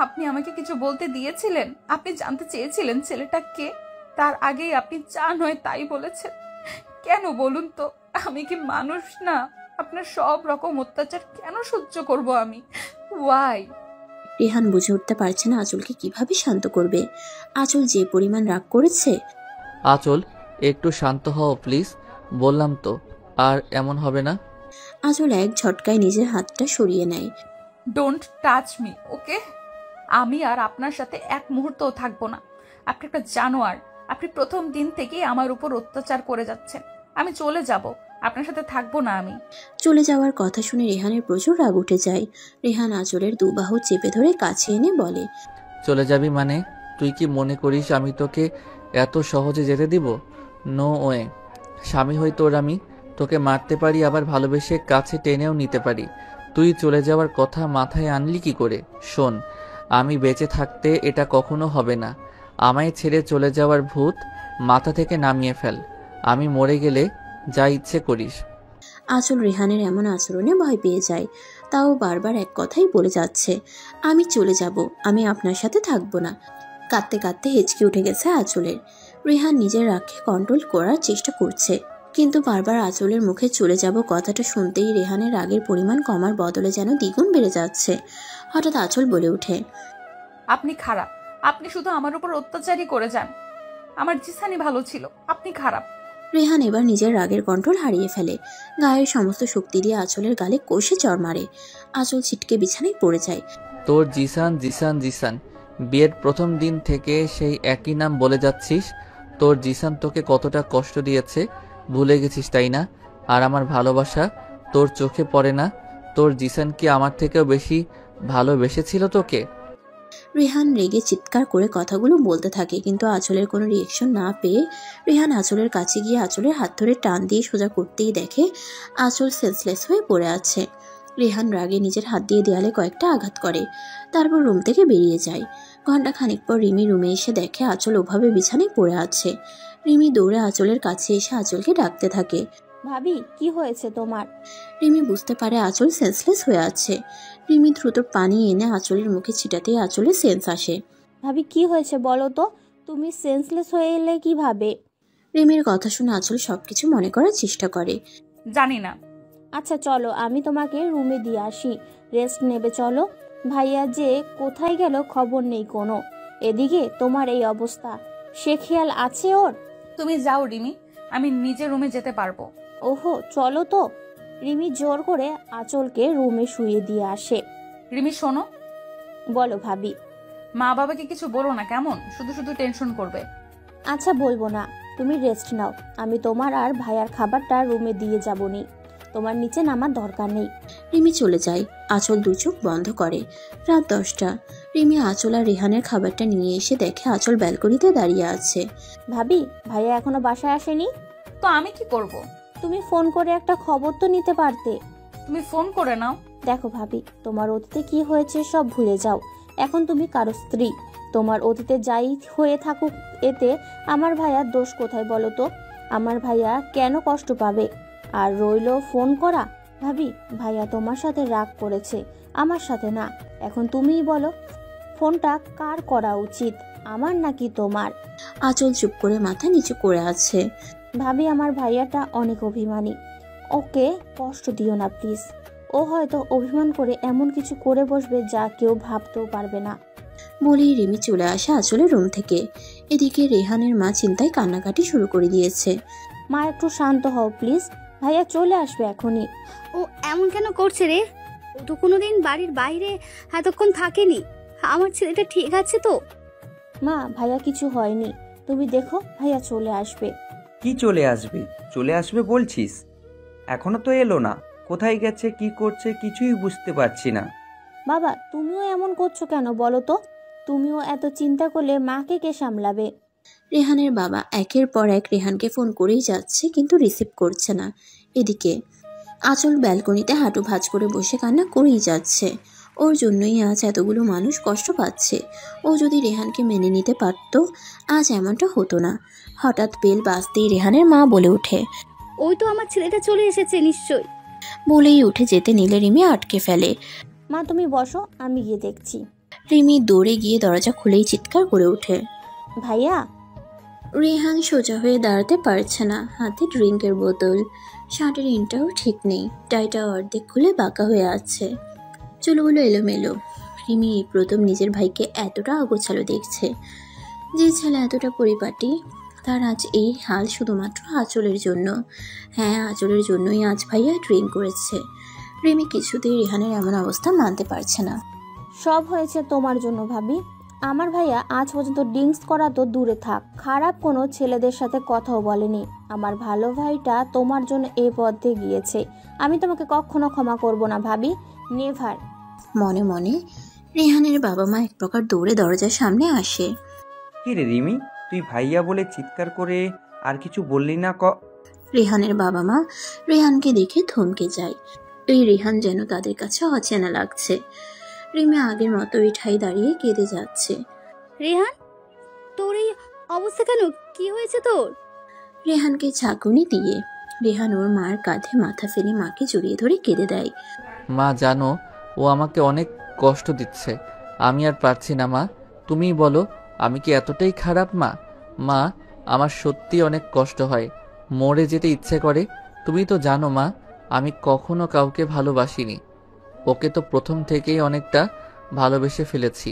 আপনি আমাকে কিছু বলতে দিয়েছিলেন? আপনি জানতে চেয়েছিলেন ছেলেটা কে? তার আগেই আপনি যা নয় তাই বলেছেন। কেন বলুন তো? আমি কি মানুষ না? আপনার সব রকম অত্যাচার কেন সহ্য করব আমি? ওয়াই? রেহান বুঝে উঠতে পারছে না আঁচলকে কিভাবে শান্ত করবে। আঁচল যে পরিমাণ রাগ করেছে। আঁচল, একটু শান্ত হও প্লিজ, বললাম তো, আর এমন হবে না। আঁচল এক ঝটকায় নিজের হাতটা সরিয়ে নেয়। ডোন্ট টাচ মি, ওকে? আমি আর আপনার সাথে এক মুহূর্তও থাকবো না। আপনি একটা জানোয়ার। আপনি প্রথম দিন থেকেই আমার উপর অত্যাচার করে যাচ্ছেন। আমি চলে যাব, আপনার সাথে থাকবো না আমি। চলে যাওয়ার কথা শুনে রেহানের প্রচুর রাগ উঠে যায়। রেহান আঁচলের দুবাহু চেপে ধরে কাছে এনে বলে, চলে যাবি মানে? তুই কি মনে করিস আমি তোকে এত সহজে যেতে দিব? No way. স্বামী হই তোর আমি, তোকে মারতে পারি আবার ভালোবেসে কাছে টেনেও নিতে পারি। তুই চলে যাওয়ার কথা মাথায় আনলি কি করে? শোন, আমি বেঁচে থাকতে এটা কখনো হবে না। আমায় ছেড়ে চলে যাওয়ার ভূত মাথা থেকে নামিয়ে ফেল। আমি মরে গেলে যা ইচ্ছে করিস। আঁচল রেহানের এমন আচরণে ভয় পেয়ে যায়। তাও বারবার এক কথাই বলে যাচ্ছে, আমি চলে যাব, আমি আপনার সাথে থাকবো না। কাঁদতে কাঁদতে হেঁচকি উঠে গেছে আঁচলের। রেহান নিজের রাগকে কন্ট্রোল করার চেষ্টা করছে, কিন্তু বারবার আঁচলের মুখে চলে যাব কথাটা শুনতেই রেহানের রাগের পরিমাণ কমার বদলে যেন দ্বিগুণ বেড়ে যাচ্ছে। হঠাৎ আঁচল বলে ওঠে, আপনি খারাপ। আপনি শুধু আমার উপর অত্যাচারই করে যান। আমার জিসানি ভালো ছিল, আপনি খারাপ। রেহান এবার নিজের রাগের কন্ট্রোল হারিয়ে ফেলে। গায়ের সমস্ত শক্তি দিয়ে আঁচলের গালে কষে চড় মারে। আঁচল ছিটকে বিছানায় পড়ে যায়। তোর জিসান জিসান জিসান, বিয়ের প্রথম দিন থেকে সেই একই নাম বলে যাচ্ছিস। তোর জিসান তোকে কতটা কষ্ট দিয়েছে ভুলে গেছিস তাই না? আর আমার ভালোবাসা তোর চোখে পড়ে না? তোর জিসান কি আমার থেকেও বেশি ভালোবেসেছিল তোকে? রেহান রেগে চিৎকার করে কথাগুলো বলতে থাকে, কিন্তু আঁচলের কোনো রিয়েকশন না পেয়ে রেহান আঁচলের কাছে গিয়ে আঁচলের হাত ধরে টান দিয়ে সোজা করতেই দেখে আঁচল সেন্সলেস হয়ে পড়ে আছে। রেহান রাগে নিজের হাত দিয়ে দেয়ালে কয়েকটা আঘাত করে, তারপর রুম থেকে বেরিয়ে যায়। ঘন্টা খানিক পর রিমি রুমে এসে দেখে আঁচল ওভাবে বিছানায় পড়ে আছে। রিমি দৌড়ে আঁচলের কাছে এসে আঁচলকে ডাকতে থাকে। ভাবি, কি হয়েছে তোমার? রিমি বুঝতে পারে আঁচল সেন্সলেস হয়ে আছে। রিমি দ্রুত পানি এনে আঁচলের মুখে ছিটাতেই আঁচলের সেন্স আসে। ভাবি, কি হয়েছে বলো তো? তুমি সেন্সলেস হয়ে এলে কিভাবে? রিমির কথা শুনে আঁচল সবকিছু মনে করার চেষ্টা করে। জানি না। আচ্ছা চলো, আমি তোমাকে রুমে দিয়ে আসি, রেস্ট নেবে চলো। ভাইয়া যে কোথায় গেল খবর নেই কোনো। এদিকে তোমার এই অবস্থা, সে খেয়াল আছে ওর? তুমি যাও রিমি, আমি নিজে রুমে যেতে পারবো। ওহো, চলো তো। রিমি জোর করে আঁচলকে রুমে শুয়ে দিয়ে আসে। রিমি শোনো। বলো ভাবি। মা বাবাকে কিছু বলো না কেমন? শুধু শুধু টেনশন করবে। আচ্ছা বলবো না, তুমি রেস্ট নাও। আমি তোমার আর ভাইয়ার খাবারটা রুমে দিয়ে যাবনি, তোমার নিচে নামার দরকার নেই। রিমি চলে যায়। আঁচল দু চোখ বন্ধ করে। রাত 10টা। রিমি আঁচল আর রেহানের খাবারটা নিয়ে এসে দেখে আঁচল ব্যালকনিতে দাঁড়িয়ে আছে। ভাবি, ভাইয়া এখনো বাসায় আসেনি? তো আমি কি করব? তুমি ফোন করে একটা খবর তো নিতে পারতে। তুমি ফোন করে নাও। দেখো ভাবি, তোমার অতীতে কি হয়েছে সব ভুলে যাও। এখন তুমি কারো স্ত্রী। তোমার অতীতে যাই হয়ে থাকুক, এতে আমার ভাইয়ার দোষ কোথায় বলো তো? আমার ভাইয়া কেন কষ্ট পাবে? আর রইলো ফোন করা। ভাবি, ভাইয়া তোমার সাথে রাগ করেছে, আমার সাথে না। এখন তুমিই বলো, ফোনটা কার করা উচিত, আমার নাকি তোমার? আঁচল চুপ করে মাথা নিচু করে আছে। ভাবি, আমার ভাইয়াটা অনেক অভিমানী, ওকে কষ্ট দিও না প্লিজ। ও হয়তো অভিমান করে এমন কিছু করে বসবে যা কেউ ভাবতেও পারবে না। বলেই রিমি চলে আসে আঁচলের রুম থেকে। এদিকে রেহানের মা চিন্তায় কান্নাকাটি শুরু করে দিয়েছে। মা একটু শান্ত হও প্লিজ, ভাইয়া চলে আসবে এখনই। ও এমন কেন করছে রে? ও তো কোনোদিন বাড়ির বাইরে এতক্ষণ থাকেনি। আমার ছেলেটা ঠিক আছে তো? মা ভাইয়া কিছু হয়নি, তুমি দেখো ভাইয়া চলে আসবে। কি চলে আসবে? চলে আসবে বলছিস? এখনো তো এলো না। কোথায় গেছে, কি করছে কিছুই বুঝতে পারছি না। বাবা তুমিও এমন করছো কেন বলো তো? তুমিও এত চিন্তা করলে মাকে কে সামলাবে? রেহানের বাবা একের পর এক রেহানকে ফোন করেই যাচ্ছে, কিন্তু রিসিভ করছে না। এদিকে আঁচল ব্যালকনিতে হাঁটু ভাঁজ করে বসে কান্না করেই যাচ্ছে। ওর জন্যই আজ এতগুলো মানুষ কষ্ট পাচ্ছে। ও যদি রেহানকে মেনে নিতে পারত, আজ এমনটা হতো না। হঠাৎ বেল বাজতেই রেহানের মা বলে ওঠে, ওই তো আমার ছেলেটা চলে এসেছে নিশ্চয়ই। বলেই উঠে যেতে নিলে রিমি আটকে ফেলে। মা তুমি বসো, আমি গিয়ে দেখছি। রিমি দৌড়ে গিয়ে দরজা খুলেই চিৎকার করে ওঠে, ভাইয়া। রেহান সোজা হয়ে দাঁড়াতে পারছে না, হাতে ড্রিঙ্কের বোতল, শার্টের ইনটাও ঠিক নেই, টাইটা অর্ধেক খুলে বাঁকা হয়ে আছে, চুলগুলো এলোমেলো। রিমি এই প্রথম নিজের ভাইকে এতটা অগোছালো দেখছে। যে ছেলে এতটা পরিপাটি, তার আজ এই হাল শুধুমাত্র আঁচলের জন্য। হ্যাঁ, আঁচলের জন্যই আজ ভাইয়া ড্রিঙ্ক করেছে। রিমি কিছুতেই রেহানের এমন অবস্থা মানতে পারছে না। সব হয়েছে তোমার জন্য ভাবি। আমার ভাইয়া আজ পর্যন্ত ড্রিঙ্কস করা তো দূরে থাক, খারাপ কোনো ছেলেদের সাথে কথাও বলেনি। আমার ভালো ভাইটা তোমার জন্য এই পথে গিয়েছে, আমি তোমাকে কখনো ক্ষমা করব না ভাবি, নেভার। মনে মনে রেহানের বাবা মা এক প্রকার দৌড়ে দরজার সামনে আসে। কি রে রিমি, তুই ভাইয়া বলে চিৎকার করে আর কিছু বললি না? রেহানের বাবা মা রেহানকে দেখে থমকে যায়। এই রেহান যেন তাদের কাছে অচেনা লাগছে। রিমি আগের মতো ঠাই দাঁড়িয়ে কেঁদে যাচ্ছে। রেহান, তোর এই অবস্থা কেন? কি হয়েছে তোর? রেহানকে ঝাঁকুনি দিয়ে রেহান ওর মার কাঁধে মাথা ফেলে মাকে জড়িয়ে ধরে কেঁদে দেয়। মা জানো, ও আমাকে অনেক কষ্ট দিচ্ছে, আমি আর পারছি না মা। তুমিই বলো, আমি কি এতটাই খারাপ মা? মা, আমার সত্যি অনেক কষ্ট হয়, মরে যেতে ইচ্ছে করে। তুমি তো জানো মা, আমি কখনো কাউকে ভালোবাসিনি। ওকে তো প্রথম থেকেই অনেকটা ভালোবেসে ফেলেছি,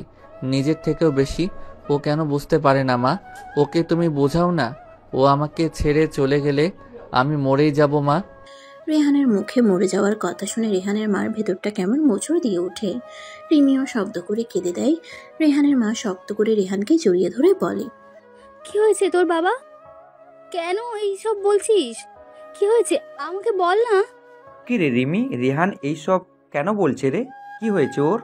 নিজের থেকেও বেশি। ও কেন বুঝতে পারে না মা? ওকে তুমি বোঝাও না। ও আমাকে ছেড়ে চলে গেলে আমি মরেই যাব মা। রেহানের মুখে মরে যাওয়ার কথা শুনে রেহানের মার ভেতরটা কেমন মোচড় দিয়ে ওঠে। রিমিও শব্দ করে কেঁদে দেয়। রেহানের মা শক্ত করে রেহানকে জড়িয়ে ধরে বলে, কি হয়েছে তোর বাবা? কেন এইসব বলছিস? কি হয়েছে আমাকে বল না। কি রে রিমি, রেহান এইসব কেন বলছে রে? কি হয়েছে ওর?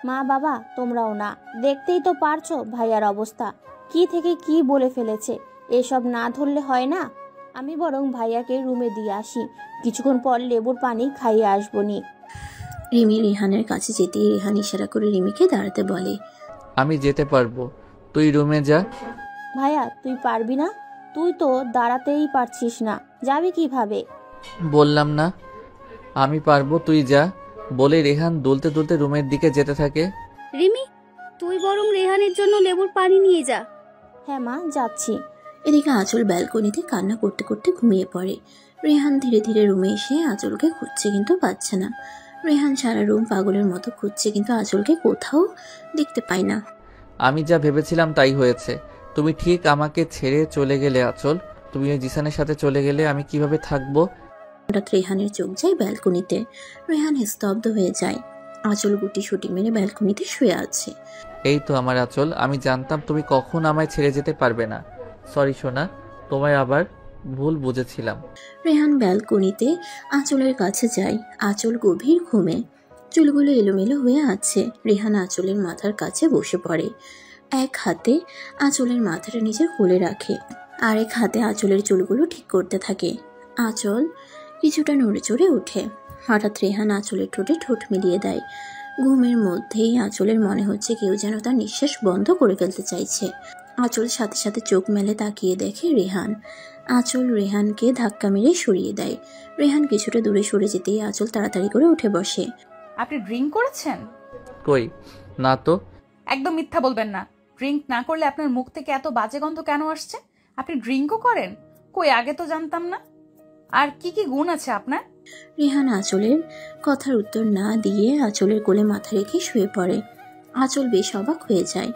মা বাবা তোমরাও না, দেখতেই তো পারছো ভাইয়ার অবস্থা, কি থেকে কি বলে ফেলেছে। এসব না ধরলে হয় না। আমি বরং ভাইয়াকে রুমে দিয়ে আসি, কিছুক্ষণ পর লেবুর পানি খাইয়ে আসবো নি। রিমি রেহানের কাছে যেতেই রেহান ইশারা করে রিমিকে দাঁড়াতে বলে, আমি যেতে পারবো, তুই রুমে যা। ভাইয়া তুই পারবি না? তুই তো দাঁড়াতেই পারছিস না, যাবি কিভাবে? বললাম না আমি পারবো, তুই যা। বলে রেহান দুলতে দুলতে রুমের দিকে যেতে থাকে। রিমি, তুই বরং রেহানের জন্য লেবুর পানি নিয়ে যা। হ্যাঁ মা, যাচ্ছি। এদিকে আঁচল ব্যালকনিতে কান্না করতে করতে ঘুমিয়ে পড়ে। রেহান ধীরে ধীরে রুমে এসে আঁচলকে খুঁজছে, কিন্তু পাচ্ছে না। রেহান সারা রুম পাগলের মতো খুঁজছে, কিন্তু আঁচলকে কোথাও দেখতে পায় না। আমি যা ভেবেছিলাম তাই হয়েছে। তুমি ঠিক আমাকে ছেড়ে চলে গেলে আঁচল। তুমি ওই জিসানের সাথে চলে গেলে আমি কিভাবে থাকবো? হঠাৎ রেহানের চোখ যায় ব্যালকনিতে। রেহান স্তব্ধ হয়ে যায়। আঁচল গুটি সুটি মেরে ব্যালকনিতে শুয়ে আছে। এই তো আমার আঁচল, আমি জানতাম তুমি কখন আমায় ছেড়ে যেতে পারবে না। সরি সোনা, তোমায় আবার ভুল বুঝেছিলাম। রেহান ব্যালকনিতে আঁচলের কাছে যায়। আঁচল গভীর ঘুমে, চুলগুলো এলোমেলো হয়ে আছে। রেহান আঁচলের মাথার কাছে বসে পড়ে। এক হাতে আঁচলের মাথাটা নিজের কোলে রাখে, আরেক হাতে আঁচলের চুলগুলো ঠিক করতে থাকে। আঁচল কিছুটা নড়ে চড়ে ওঠে। হঠাৎ রেহান আঁচলের ঠোঁটে ঠোঁট মিলিয়ে দেয়। ঘুমের মধ্যেই আঁচলের মনে হচ্ছে কেউ যেন তার নিঃশ্বাস বন্ধ করে ফেলতে চাইছে। আঁচল সাথে সাথে চোখ মেলে তাকিয়ে দেখে রেহান। আঁচল রেহানকে ধাক্কা মেরে সরিয়ে দেয়। রেহান কিছুটা দূরে সরে যেতেই আঁচল তাড়াতাড়ি করে উঠে বসে। আপনি ড্রিঙ্ক করেছেন? কই না তো। একদম মিথ্যা বলবেন না। ড্রিঙ্ক না করলে আপনার মুখ থেকে এত বাজে গন্ধ কেন আসছে? আপনি ড্রিঙ্কও করেন? কই, আগে তো জানতাম না। আর কি কি গুণ আছে আপনার? রেহান আঁচলের কথার উত্তর না দিয়ে আঁচলের কোলে মাথা রেখে শুয়ে পড়ে। আঁচল বেশ অবাক হয়ে যায়।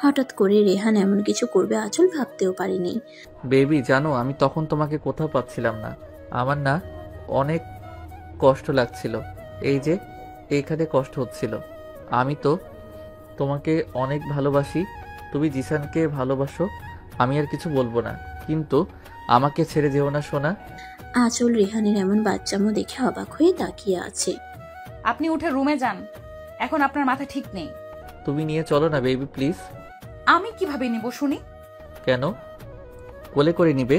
হঠাৎ করে রেহান এমন কিছু করবে আঁচল ভাবতেও পারেনি। বেবি জানো আমি তখন তোমাকে কোথাও পাচ্ছিলাম না। আমার না অনেক কষ্ট লাগছিল। এই যে এইখানে কষ্ট হচ্ছিল। আমি তো তোমাকে অনেক ভালোবাসি, তুমি জিসানকে ভালোবাসো, আমি আর কিছু বলবো না, কিন্তু আমাকে ছেড়ে যেও না সোনা। আঁচল রেহানের এমন বাচ্চামো দেখে অবাক হয়ে তাকিয়ে আছে। আপনি উঠে রুমে যান, এখন আপনার মাথা ঠিক নেই। তুমি নিয়ে চলো না বেবি প্লিজ। আমি কিভাবে নিব শুনি? কেন? কোলে করে নিবে?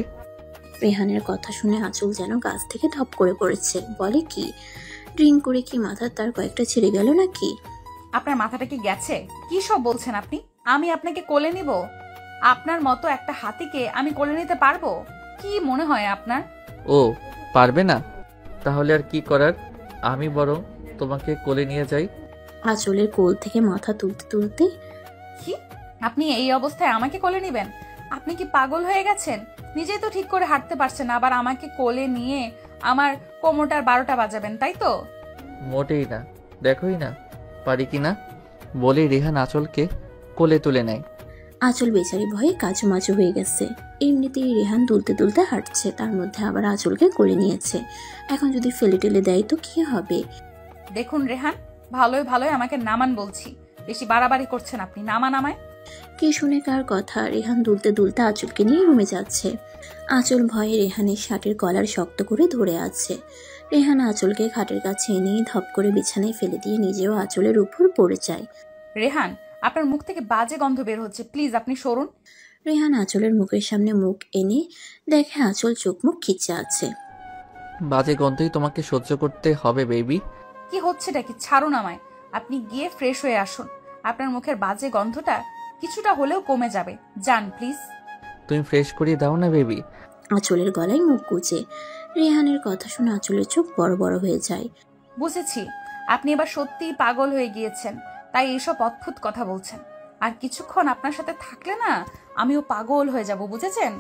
রেহানের কথা শুনে আঁচল যেন গাছ থেকে ধপ করে পড়েছে। বলে কি, ড্রিঙ্ক করে কি মাথার তার কয়েকটা ছিঁড়ে গেল নাকি? আপনার মাথাটা কি গেছে? কি সব বলছেন আপনি? আমি আপনাকে কোলে নিব? আপনার মতো একটা হাতিকে আমি কোলে নিতে পারবো? কি মনে হয় আপনার? ও পারবে না? তাহলে আর কি করার, আমি বরং তোমাকে কোলে নিয়ে যাই। আঁচলের কোল থেকে মাথা তুলতে তুলতে, কি? আপনি এই অবস্থায় আমাকে কোলে নেবেন? আপনি কি পাগল হয়ে গেছেন? নিজেই তো ঠিক করে হাঁটতে পারছেন, আবার আমাকে কোলে নিয়ে আমার কোমরটার 12টা বাজাবেন, তাই তো? মোটেই না, দেখোই না পারি কিনা। বলে রেহান আঁচলকে কোলে তুলে নেয়। আঁচল বেচারি ভয়ে কাচুমাচু হয়ে গেছে। এমনিতেই রেহান তুলতে তুলতে হাঁটছে, তার মধ্যে আবার আঁচলকে কোলে নিয়েছে। এখন যদি ফেলে টেলে দেয় তো কি হবে? দেখুন রেহান, ভালোই ভালোই আমাকে নামান বলছি, বেশি বাড়াবাড়ি করছেন আপনি। নামান আমায়। কে শুনে কার কথা, রেহান দুলতে দুলতে আঁচলকে নিয়ে রুমে যাচ্ছে। আঁচল ভয়ে রেহানের শার্টের কলার শক্ত করে ধরে আছে। রেহান আঁচলকে খাটের কাছে এনেই ধপ করে বিছানায় ফেলে দিয়ে নিজেও আঁচলের উপর পড়ে যায়। রেহান, আপনার মুখ থেকে বাজে গন্ধ বের হচ্ছে, প্লিজ আপনি সরুন। রেহান আঁচলের মুখের সামনে মুখ এনে দেখে আঁচল চোখ মুখ খিচে আছে। বাজে গন্ধই তোমাকে সহ্য করতে হবে বেবি। কি হচ্ছেটা কি? ছাড়ুন আমায়। আপনি গিয়ে ফ্রেশ হয়ে আসুন, আপনার মুখের বাজে গন্ধটা কিছুটা হলেও কমে যাবে। যান প্লিজ। তুমি ফ্রেশ করিয়ে দাও না বেবি। আঁচলের গলায় মুখ গুজে। রেহানের কথা শুনে আঁচলের চোখ বড় বড় হয়ে যায়। বুঝেছি, আপনি এবার সত্যিই পাগল হয়ে গিয়েছেন, তাই এইসব অদ্ভুত কথা বলছেন। আর কিছুক্ষণ আপনার সাথে থাকলে না আমিও পাগল হয়ে যাব, বুঝেছেন?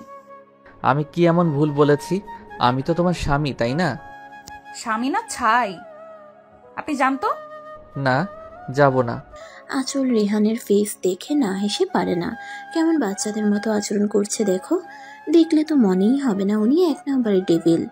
আমি কি এমন ভুল বলেছি? আমি তো তোমার স্বামী, তাই না? স্বামী না ছাই। আপনি জানতো? না, যাব না। আঁচল রেহানের ফেস দেখে না হেসে পারে না। কেমন বাচ্চাদের মতো আচরণ করছে দেখো। দেখলে তো মনেই হবে না উনি এক নম্বরের ডেভিল।